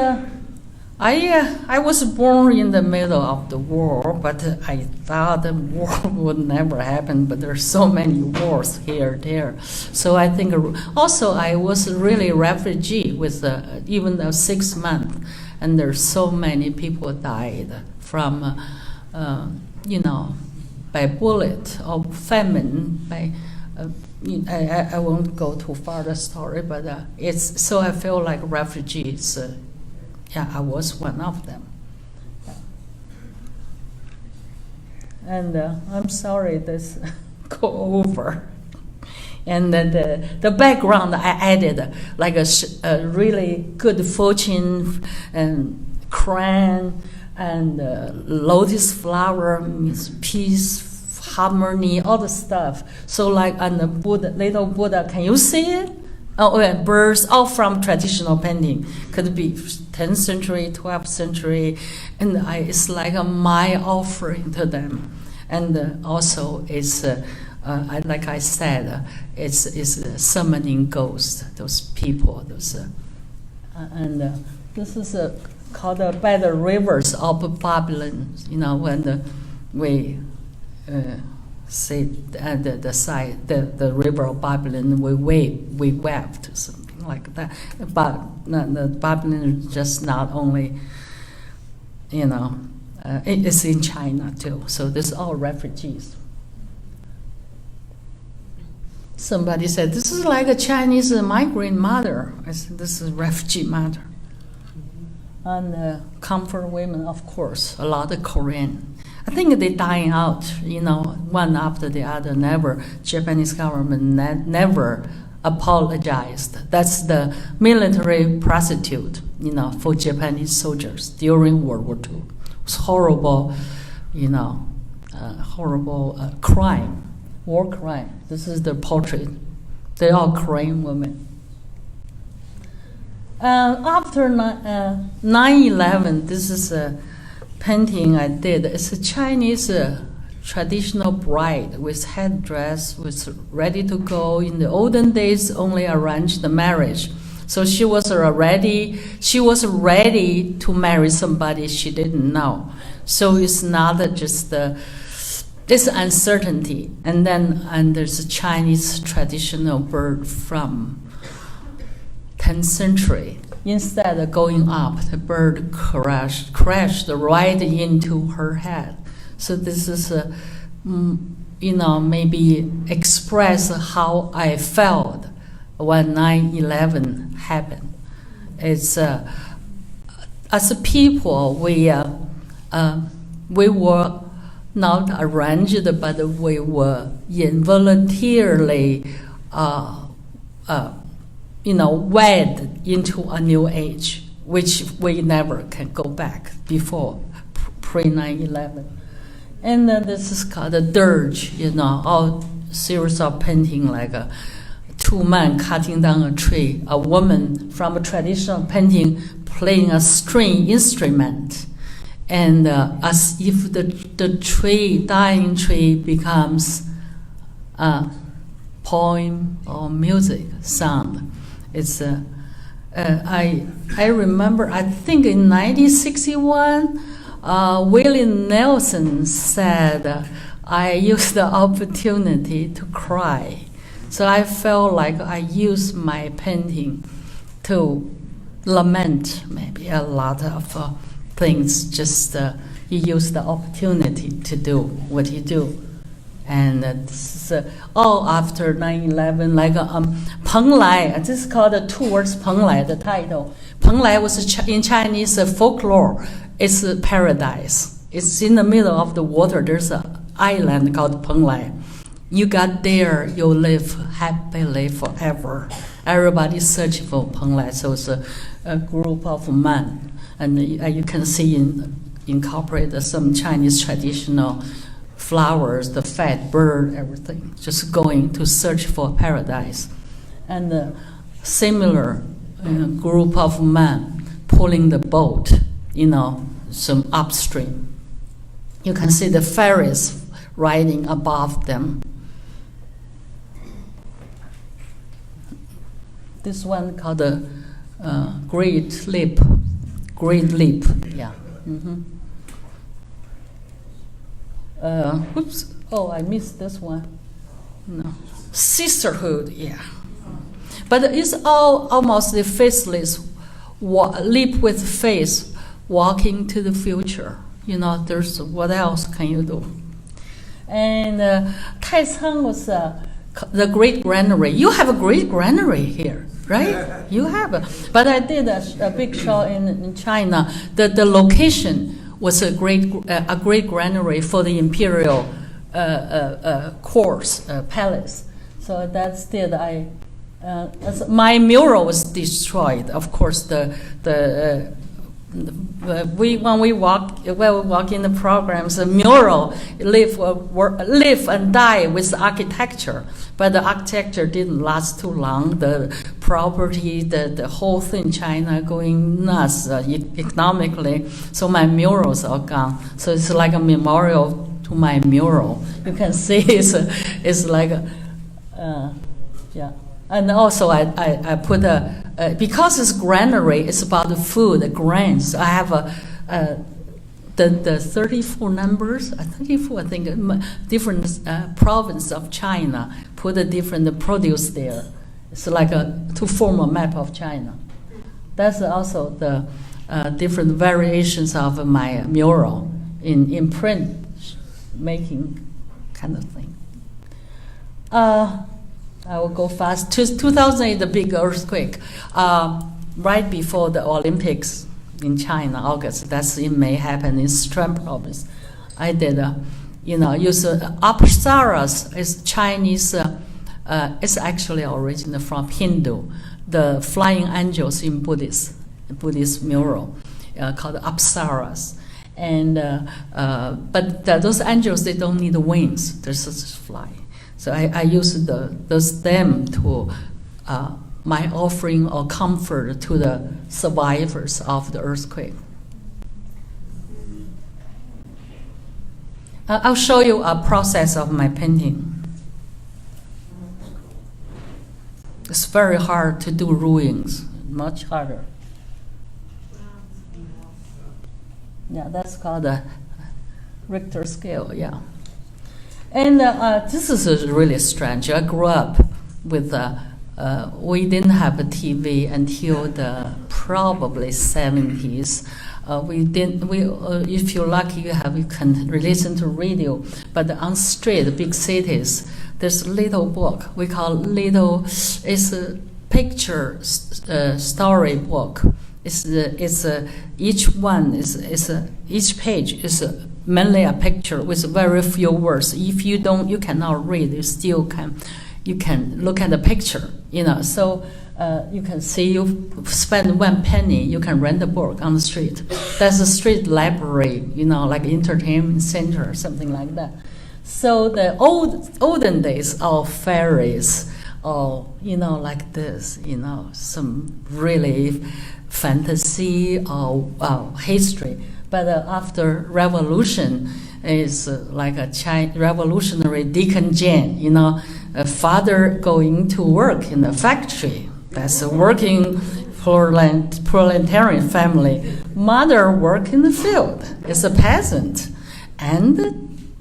I was born in the middle of the war, but I thought the war would never happen, but there's so many wars here, there. So I think also I was really a refugee with even a 6 months, and there's so many people died from, by bullet or famine, by I won't go too far the story, but it's so I feel like refugees. Yeah, I was one of them. And I'm sorry this go over. And the background I added like a really good fortune and crown and lotus flower means peace, harmony, all the stuff. So like on the Buddha, little Buddha, can you see it? Oh, and birds, all from traditional painting. Could be 10th century, 12th century, and it's like my offering to them. And also, it's like I said, it's summoning ghosts, those people, those. And this is called by the rivers of Babylon. You know, when we say at the side, the river of Babylon, we wept, something like that. But the Babylon is just not only, you know, it's in China too. So this is all refugees. Somebody said, this is like a Chinese migrant mother. I said, this is refugee mother. And comfort women, of course, a lot of Korean. I think they're dying out, you know, one after the other. Never, Japanese government never apologized. That's the military prostitute, you know, for Japanese soldiers during World War II. It was horrible, you know, horrible crime. War crime. This is the portrait. They're all Korean women. After 9/11, this is a painting I did. It's a Chinese traditional bride with headdress, was ready to go. In the olden days, only arranged the marriage. So she was ready to marry somebody she didn't know. So it's not just this uncertainty. And there's a Chinese traditional bird from 10th century. Instead of going up, the bird crashed right into her head. So this is you know, maybe express how I felt when 9/11 happened. It's as a people, we were not arranged, but we were involuntarily, you know, wed into a new age, which we never can go back before pre-9/11. And then this is called a dirge, you know, all series of painting like two men cutting down a tree, a woman from a traditional painting playing a string instrument. And as if the dying tree becomes a poem or music sound. It's I remember, I think in 1961, Willie Nelson said, I used the opportunity to cry. So I felt like I used my painting to lament maybe a lot of things, just you use the opportunity to do what you do. And this is all after 9/11, like Peng Lai, this is called two words, Peng Lai, the title. Peng Lai was in Chinese folklore, it's a paradise. It's in the middle of the water, there's an island called Peng Lai. You got there, you'll live happily forever. Everybody's searching for Peng Lai, so it's a group of men. And you can see incorporate some Chinese traditional flowers, the fat bird, everything, just going to search for paradise. And a similar group of men pulling the boat, you know, some upstream. You can see the ferries riding above them. This one called the Great Leap. Great Leap, yeah. Mm-hmm. Oops, oh, I missed this one. No. Sisterhood, yeah. But it's all almost the faceless, leap with faith, walking to the future. You know, there's what else can you do? And Tai Cang was the great granary. You have a great granary here, right? You have but I did a big show in China. The location was a great granary for the imperial course palace. So that's it. My mural was destroyed. Of course, when we walk in the programs, the mural live and die with architecture. But the architecture didn't last too long. The property, the whole thing, China going nuts economically. So my murals are gone. So it's like a memorial to my mural. You can see it's like yeah. And also I put a because it's granary, it's about the food, the grains. I have the 34 numbers, 34, I think, different province of China, put a different produce there. It's like to form a map of China. That's also the different variations of my mural in print making kind of thing. I will go fast. 2008, the big earthquake, right before the Olympics in China, August. That's in May, happened in Sichuan province. I did, use Apsaras is Chinese. It's actually original from Hindu, the flying angels in Buddhist mural called Apsaras. And but those angels, they don't need wings; they just fly. So I use them to my offering or comfort to the survivors of the earthquake. I'll show you a process of my painting. It's very hard to do ruins, much harder. Yeah, that's called a Richter scale, yeah. And this is really strange. I grew up with, we didn't have a TV until the probably 70s. If you're lucky, you can listen to radio. But on street, big cities, there's a little book we call it's a picture story book. Each page is mainly a picture with very few words. If you cannot read, you can look at the picture, So you can see, you spend 1 penny, you can rent a book on the street. That's a street library, like entertainment center or something like that. So the olden days of fairies, or like this, some really fantasy or history. But after revolution is like a revolutionary Deacon Jane, a father going to work in a factory. That's a working proletarian family. Mother work in the field. It's a peasant. And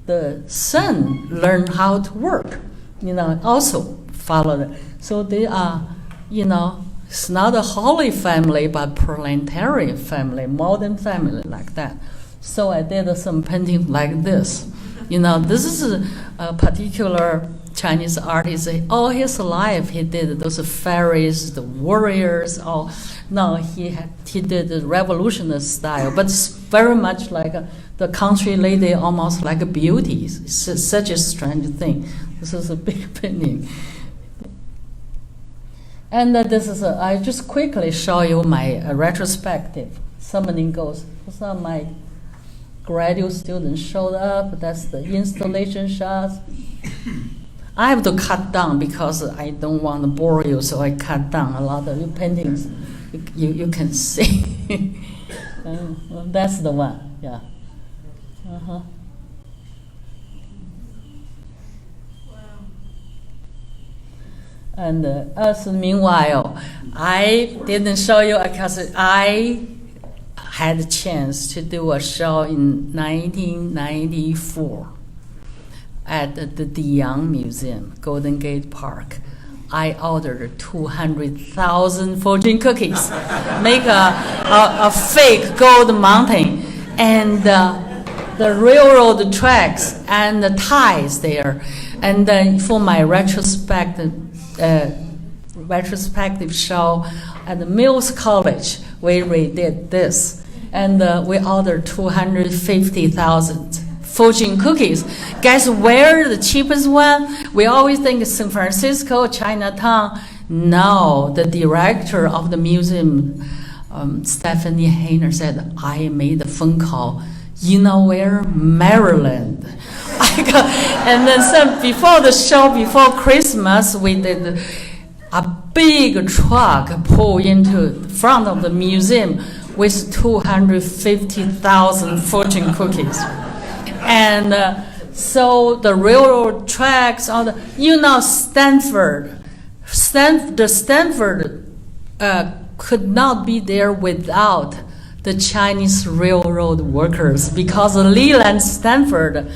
the son learn how to work, also follow it. So they are, it's not a holy family, but proletarian family, modern family like that. So I did some painting like this. This is a particular Chinese artist. All his life he did those fairies, the warriors. He did the revolutionary style, but it's very much like the country lady, almost like a beauty. It's such a strange thing. This is a big painting. And this is I just quickly show you my retrospective. Summoning ghosts. Some of my graduate students showed up. That's the installation shots. I have to cut down because I don't want to bore you, so I cut down a lot of your paintings. You can see. That's the one. Yeah. And meanwhile, I didn't show you because I had a chance to do a show in 1994 at the DeYoung Museum, Golden Gate Park. I ordered 200,000 fortune cookies, make a fake gold mountain, and the railroad tracks and the ties there. And then for my retrospective show at the Mills College, we redid this. And we ordered 250,000 fortune cookies. Guess where the cheapest one? We always think San Francisco, Chinatown. No, the director of the museum, Stephanie Hayner, said, I made a phone call. You know where? Maryland. And then before the show, before Christmas, we did a big truck pull into the front of the museum with 250,000 fortune cookies. And so the railroad tracks, the Stanford could not be there without the Chinese railroad workers, because Leland Stanford,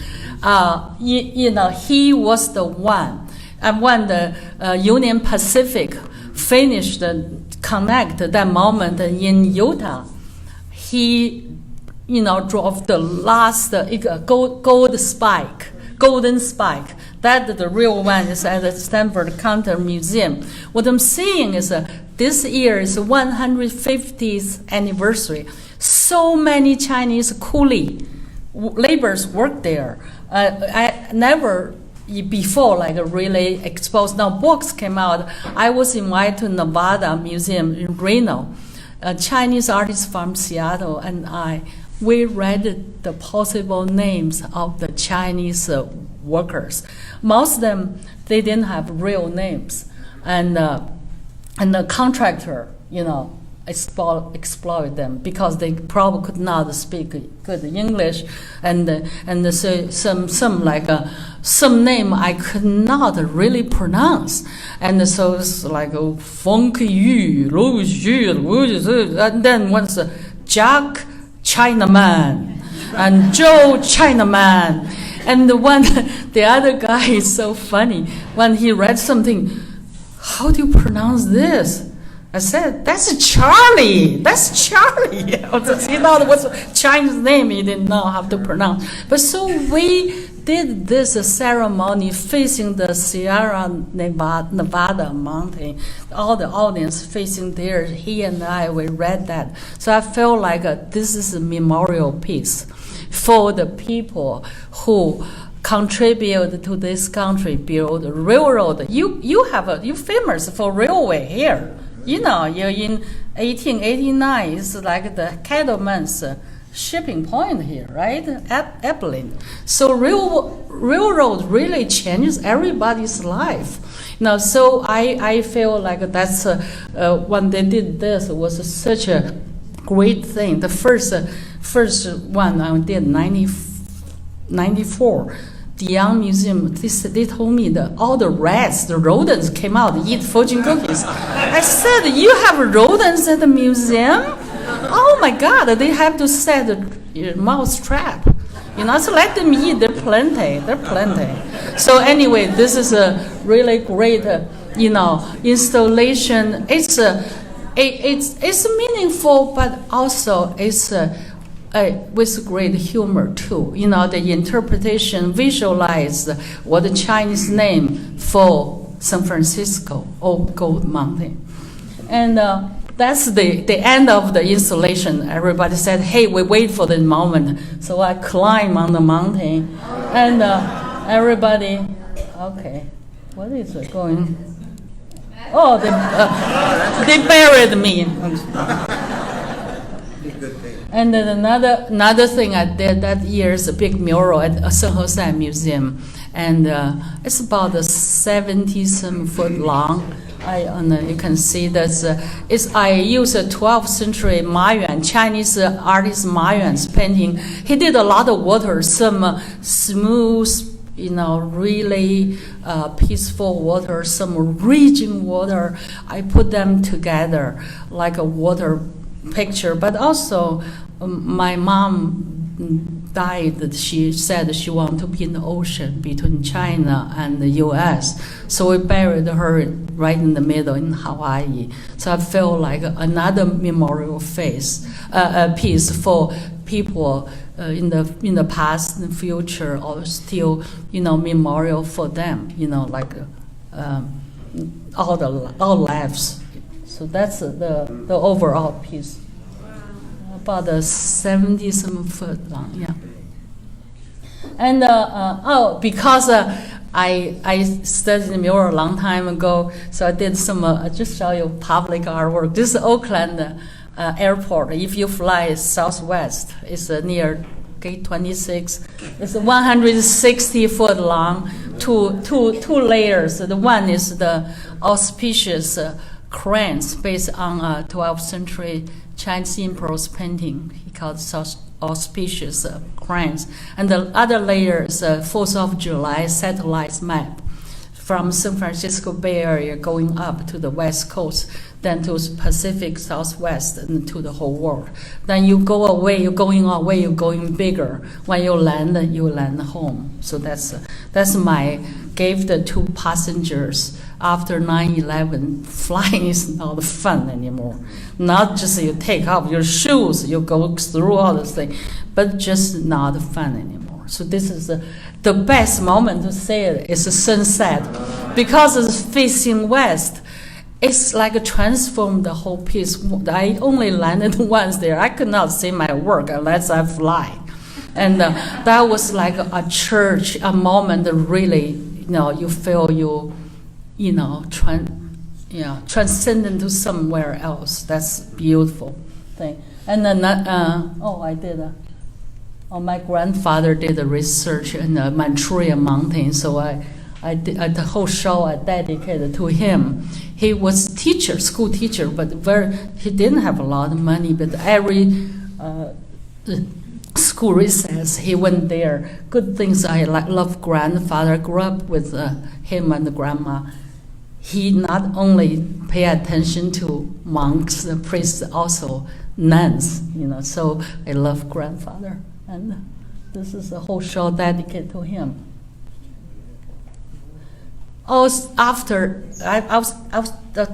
he was the one. And when the Union Pacific finished connect that moment in Utah, he, drove the last golden spike. That the real one is at the Stanford Counter Museum. What I'm saying is this year is 150th anniversary. So many Chinese coolie laborers work there. I never before really exposed. Now books came out. I was invited to Nevada Museum in Reno. A Chinese artist from Seattle and we read the possible names of the Chinese workers. Most of them, they didn't have real names. And the contractor, exploit them because they probably could not speak good English, and so some name I could not really pronounce, and so it's like Feng Yu, Lu Xu, and then once Jack Chinaman and Joe Chinaman, and the other guy is so funny when he read something. How do you pronounce this? I said, that's Charlie. That's Charlie. He thought it was a Chinese name. He didn't know how to pronounce. But so we did this ceremony facing the Sierra Nevada mountain. All the audience facing there. He and we read that. So I felt like this is a memorial piece for the people who contribute to this country, build a railroad. You famous for railway here. You're in 1889. It's like the cattleman's shipping point here, right? Abilene. So railroad really changes everybody's life. So I feel like that's when they did this, it was such a great thing. The first one I did 94. The Young Museum, they told me that all the rats, the rodents came out to eat fortune cookies. I said, you have rodents at the museum? Oh my God, they have to set a mouse trap. So let them eat, they're plenty. So anyway, this is a really great, installation. It's meaningful, but also it's with great humor too. The interpretation visualized what the Chinese name for San Francisco, Old Gold Mountain. And that's the end of the installation. Everybody said, hey, we wait for the moment. So I climb on the mountain and everybody, okay, what is it going? Oh, they buried me. And then another thing I did that year is a big mural at San Jose Museum, and it's about 70-some foot long. You can see that I use a 12th century Mayan Chinese artist Mayan's painting. He did a lot of water, some smooth, really peaceful water, some raging water. I put them together like a water picture, but also my mom died. She said she wanted to be in the ocean between China and the U.S. So we buried her right in the middle in Hawaii. So I felt like another memorial piece for people in the past and future, or still memorial for them. Like all lives. So that's the overall piece. About 70-some foot long, yeah. And because I studied the mural a long time ago, so I did some. Just show you public artwork. This is Oakland Airport. If you fly southwest, it's near Gate 26. It's 160 foot long, two layers. The one is the auspicious cranes based on 12th century Chinese emperor's painting. He called it auspicious cranes. And the other layer is 4th of July satellite map from San Francisco Bay Area going up to the West Coast, then to Pacific Southwest and to the whole world. Then you go away, you're going bigger. When you land home. So that's my gift to passengers. After 9/11, flying is not fun anymore. Not just you take off your shoes, you go through all this thing, but just not fun anymore. So this is the best moment to say it is the sunset, because it's facing west. It's like transformed the whole piece. I only landed once there. I could not see my work unless I fly. And that was like a church, a moment that really, you feel transcendent to somewhere else. That's beautiful thing. And then, my grandfather did the research in the Manchuria mountains, so I did, the whole show I dedicated to him. He was teacher, school teacher, but he didn't have a lot of money, but every school recess, he went there. Good things I love grandfather, grew up with him and the grandma. He not only pay attention to monks, the priests, also nuns, so I love grandfather. And this is a whole show dedicated to him. After I was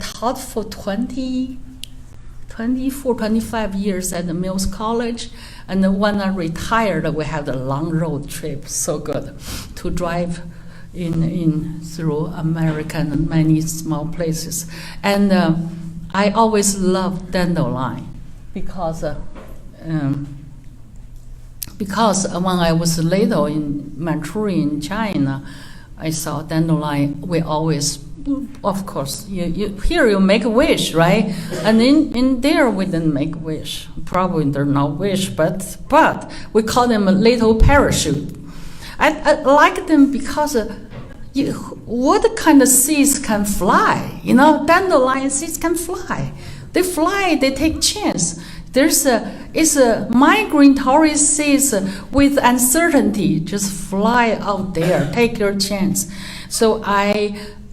taught for 24, 25 years at the Mills College, and then when I retired, we had a long road trip, so good, to drive in through America and many small places. And I always loved dandelion because when I was little in Manchuria in China, I saw dandelion. We always, of course, here you make a wish, right? And in there we didn't make a wish. Probably they're not wish, but we call them a little parachute. I like them because what kind of seeds can fly? Dandelion seeds can fly. They fly. They take chance. It's a migratory seeds with uncertainty. Just fly out there, take your chance. So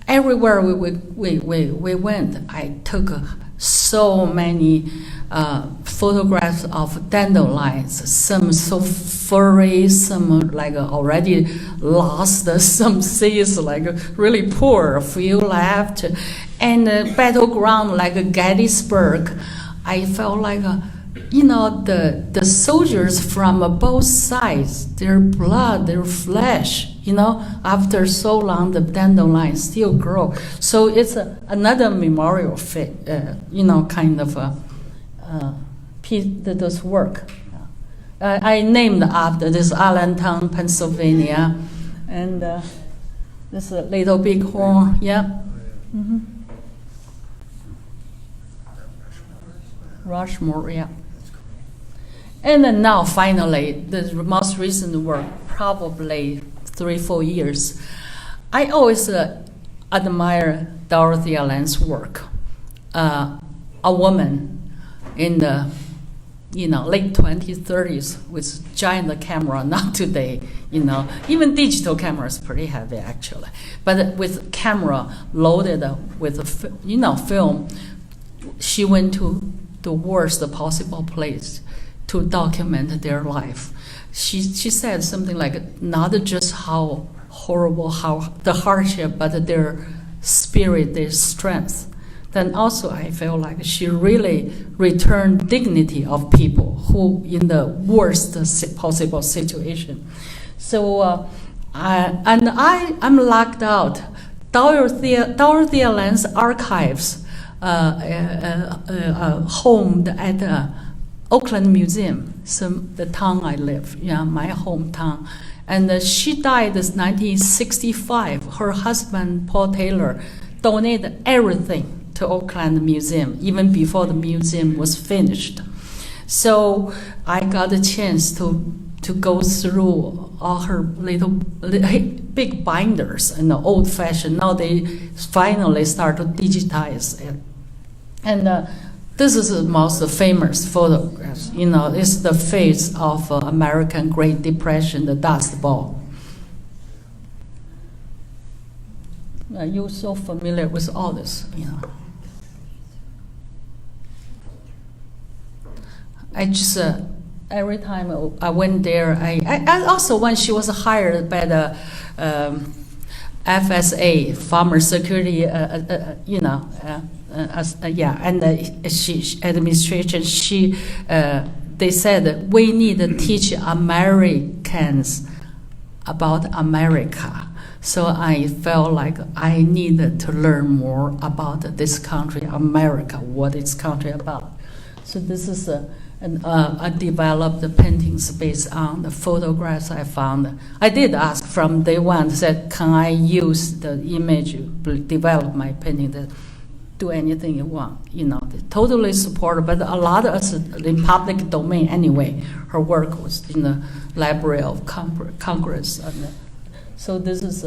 everywhere we went, I took so many photographs of dandelions. Some so furry, some like already lost, some seeds like really poor, a few left, and battleground like Gettysburg. I felt like, the soldiers from both sides, their blood, their flesh, after so long, the dandelion still grow. So it's another memorial, kind of piece that does work. I named after this Allentown, Pennsylvania, and this little bighorn, yeah. Mm-hmm. Rushmore, yeah. And then now, finally, the most recent work, probably 3-4 years. I always admire Dorothy Allen's work. A woman in the late 20s, 30s with giant camera, not today, even digital camera is pretty heavy actually, but with camera loaded with film, she went to the worst possible place to document their life. She said something like, not just how horrible, how the hardship, but their spirit, their strength. Then also I feel like she really returned dignity of people who in the worst possible situation. So I'm locked out. Dorothy Allen's archives homed at Oakland Museum, the town I live, my hometown. And she died in 1965. Her husband, Paul Taylor, donated everything to Oakland Museum, even before the museum was finished. So I got a chance to go through all her little big binders and the old-fashioned. Now they finally start to digitize it. And this is the most famous photographs. It's the face of American Great Depression, the Dust Bowl. You're so familiar with all this, you know. I just every time I went there, I also when she was hired by the FSA, Farmer Security, she administration. They said we need to teach Americans about America. So I felt like I needed to learn more about this country, America, what is country about. So this is I developed the paintings based on the photographs I found. I did ask from day one, said, can I use the image to develop my painting, to do anything you want? You know, they totally supported, but a lot of us in public domain anyway. Her work was in the Library of Congress. So this is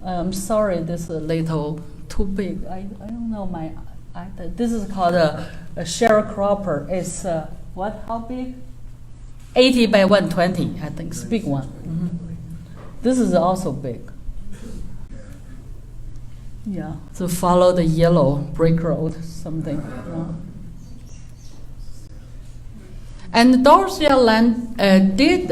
I'm sorry, this is a little too big. I don't know this is called a sharecropper. It's what? How big? 80 by 120, I think. It's a big one. Mm-hmm. This is also big. Yeah, to follow the yellow brick road, something. Yeah. And Dorothea Land did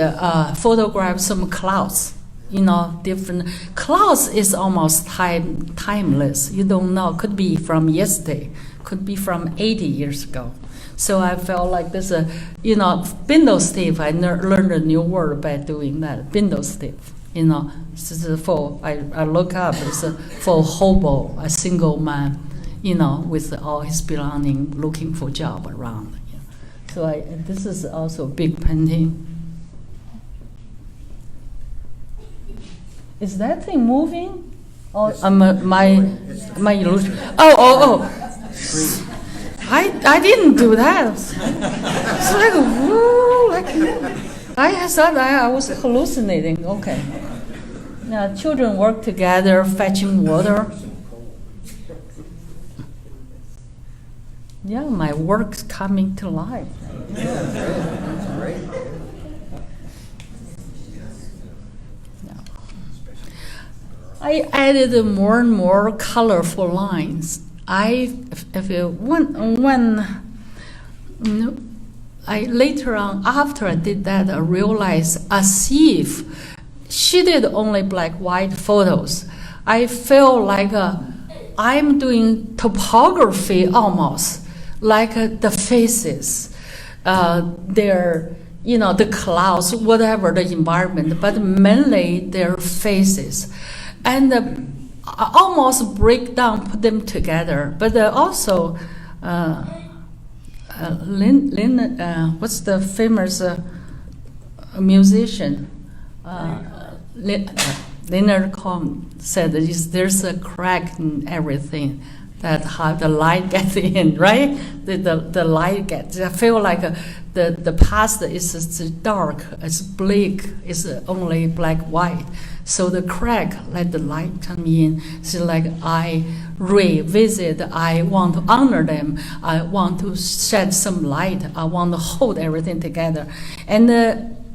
photograph some clouds. You know, different clouds is almost timeless. You don't know. Could be from yesterday. Could be from 80 years ago. So I felt like this, Bindlestiff. I learned a new word by doing that. Bindlestiff. You know, this is for I look up. It's for hobo, a single man. You know, with all his belonging, looking for job around. Yeah. So this is also a big painting. Is that thing moving? Oh, my illusion. Oh. I didn't do that. It's like woo, I thought I was hallucinating. Okay. Now children work together, fetching water. Yeah, my work's coming to life. Great. I added more and more colorful lines. Later on, after I did that, I realized as if she did only black-white photos. I feel like I'm doing topography almost, like the faces, the clouds, whatever the environment, but mainly their faces. And almost break down, put them together. But also, what's the famous musician? Leonard Cohen said there's a crack in everything that how the light gets in, right? The light gets. I feel like the past is dark, it's bleak, it's only black-white. So the crack, let the light come in. So like I revisit, I want to honor them. I want to shed some light. I want to hold everything together. And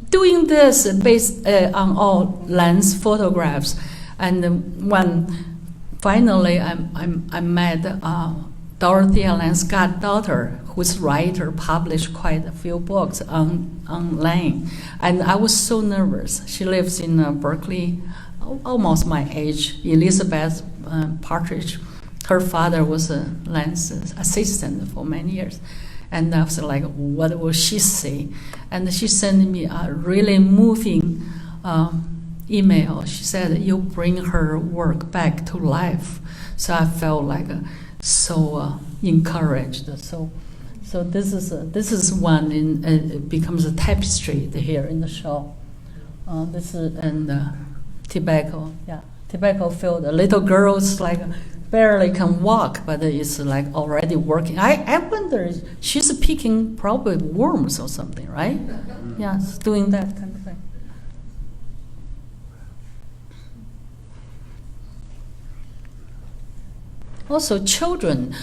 doing this based on all lens photographs. And when finally I met Dorothea Land's goddaughter, whose writer published quite a few books online. And I was so nervous. She lives in Berkeley, almost my age, Elizabeth Partridge. Her father was a Land's assistant for many years. And I was like, what will she say? And she sent me a really moving email. She said, you bring her work back to life. So I felt like so encouraged. So this is one it becomes a tapestry here in the show. This is tobacco, tobacco field. The little girls like barely can walk, but it's like already working. I wonder, she's picking probably worms or something, right? Yeah, it's doing that kind of thing. Also, children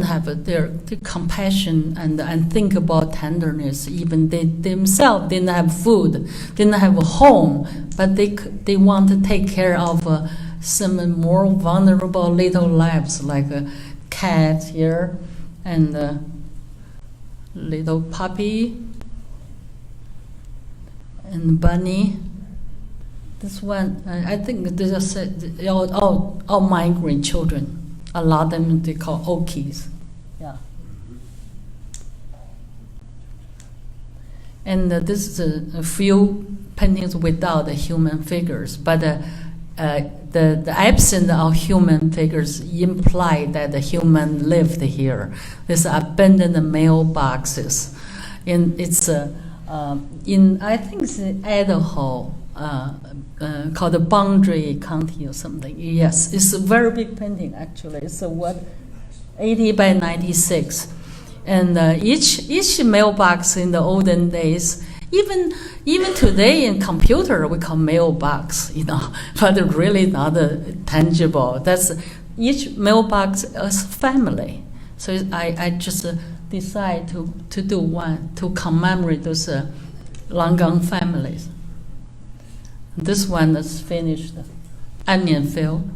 have their compassion and think about tenderness. Even they themselves didn't have food, didn't have a home, but they want to take care of some more vulnerable little lives, like a cat here and a little puppy and bunny. This one, I think these are all migrant children. A lot of them they call Okies. Yeah. And this is a few paintings without the human figures, but the absence of human figures imply that the human lived here. These abandoned mailboxes, and it's in I think it's in Idaho, called the Boundary County or something. Yes, it's a very big painting actually. It's 80 by 96. And each mailbox in the olden days, even today in computer we call mailbox, but really not tangible. That's each mailbox is family. So I just decide to do one to commemorate those Langang families. This one is finished, onion field,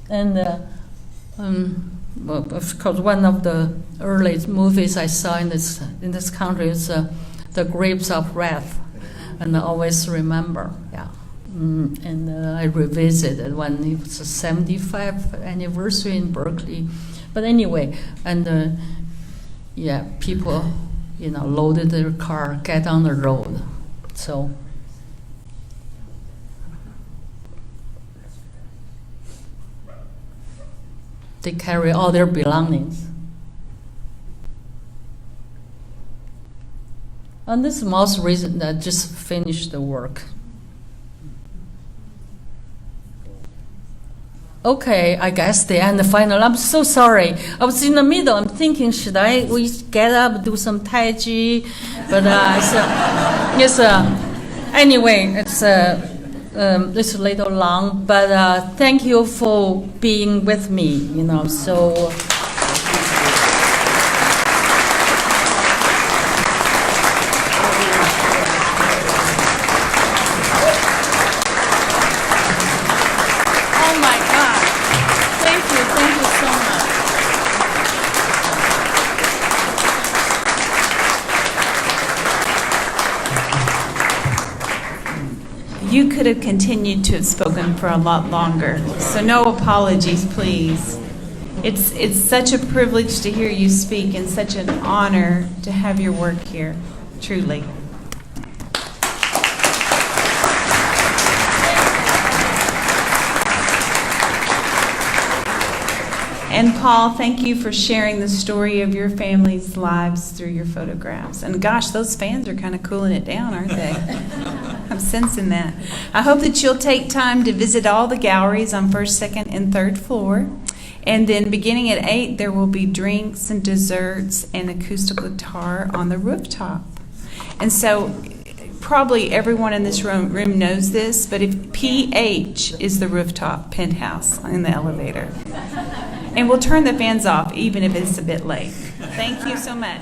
and. Well, of course, one of the earliest movies I saw in this country is The Grapes of Wrath, and I always remember. Yeah, and I revisited when it was the 75th anniversary in Berkeley. But anyway, and yeah, people, loaded their car, get on the road, so. They carry all their belongings. And this is most recent, I just finished the work. Okay, I guess the end, the final. I'm so sorry. I was in the middle. I'm thinking, should we get up, do some Tai Chi? But anyway, it's a little long, but thank you for being with me, so. Oh my God. Thank you so much. You could have continued to have spoken for a lot longer, so no apologies, please. It's such a privilege to hear you speak and such an honor to have your work here, truly. And Paul, thank you for sharing the story of your family's lives through your photographs. And gosh, those fans are kind of cooling it down, aren't they? I'm sensing that. I hope that you'll take time to visit all the galleries on 1st, 2nd, and 3rd floor. And then beginning at 8, there will be drinks and desserts and acoustic guitar on the rooftop. And so probably everyone in this room knows this, but if PH is the rooftop penthouse in the elevator. And we'll turn the fans off even if it's a bit late. Thank you so much.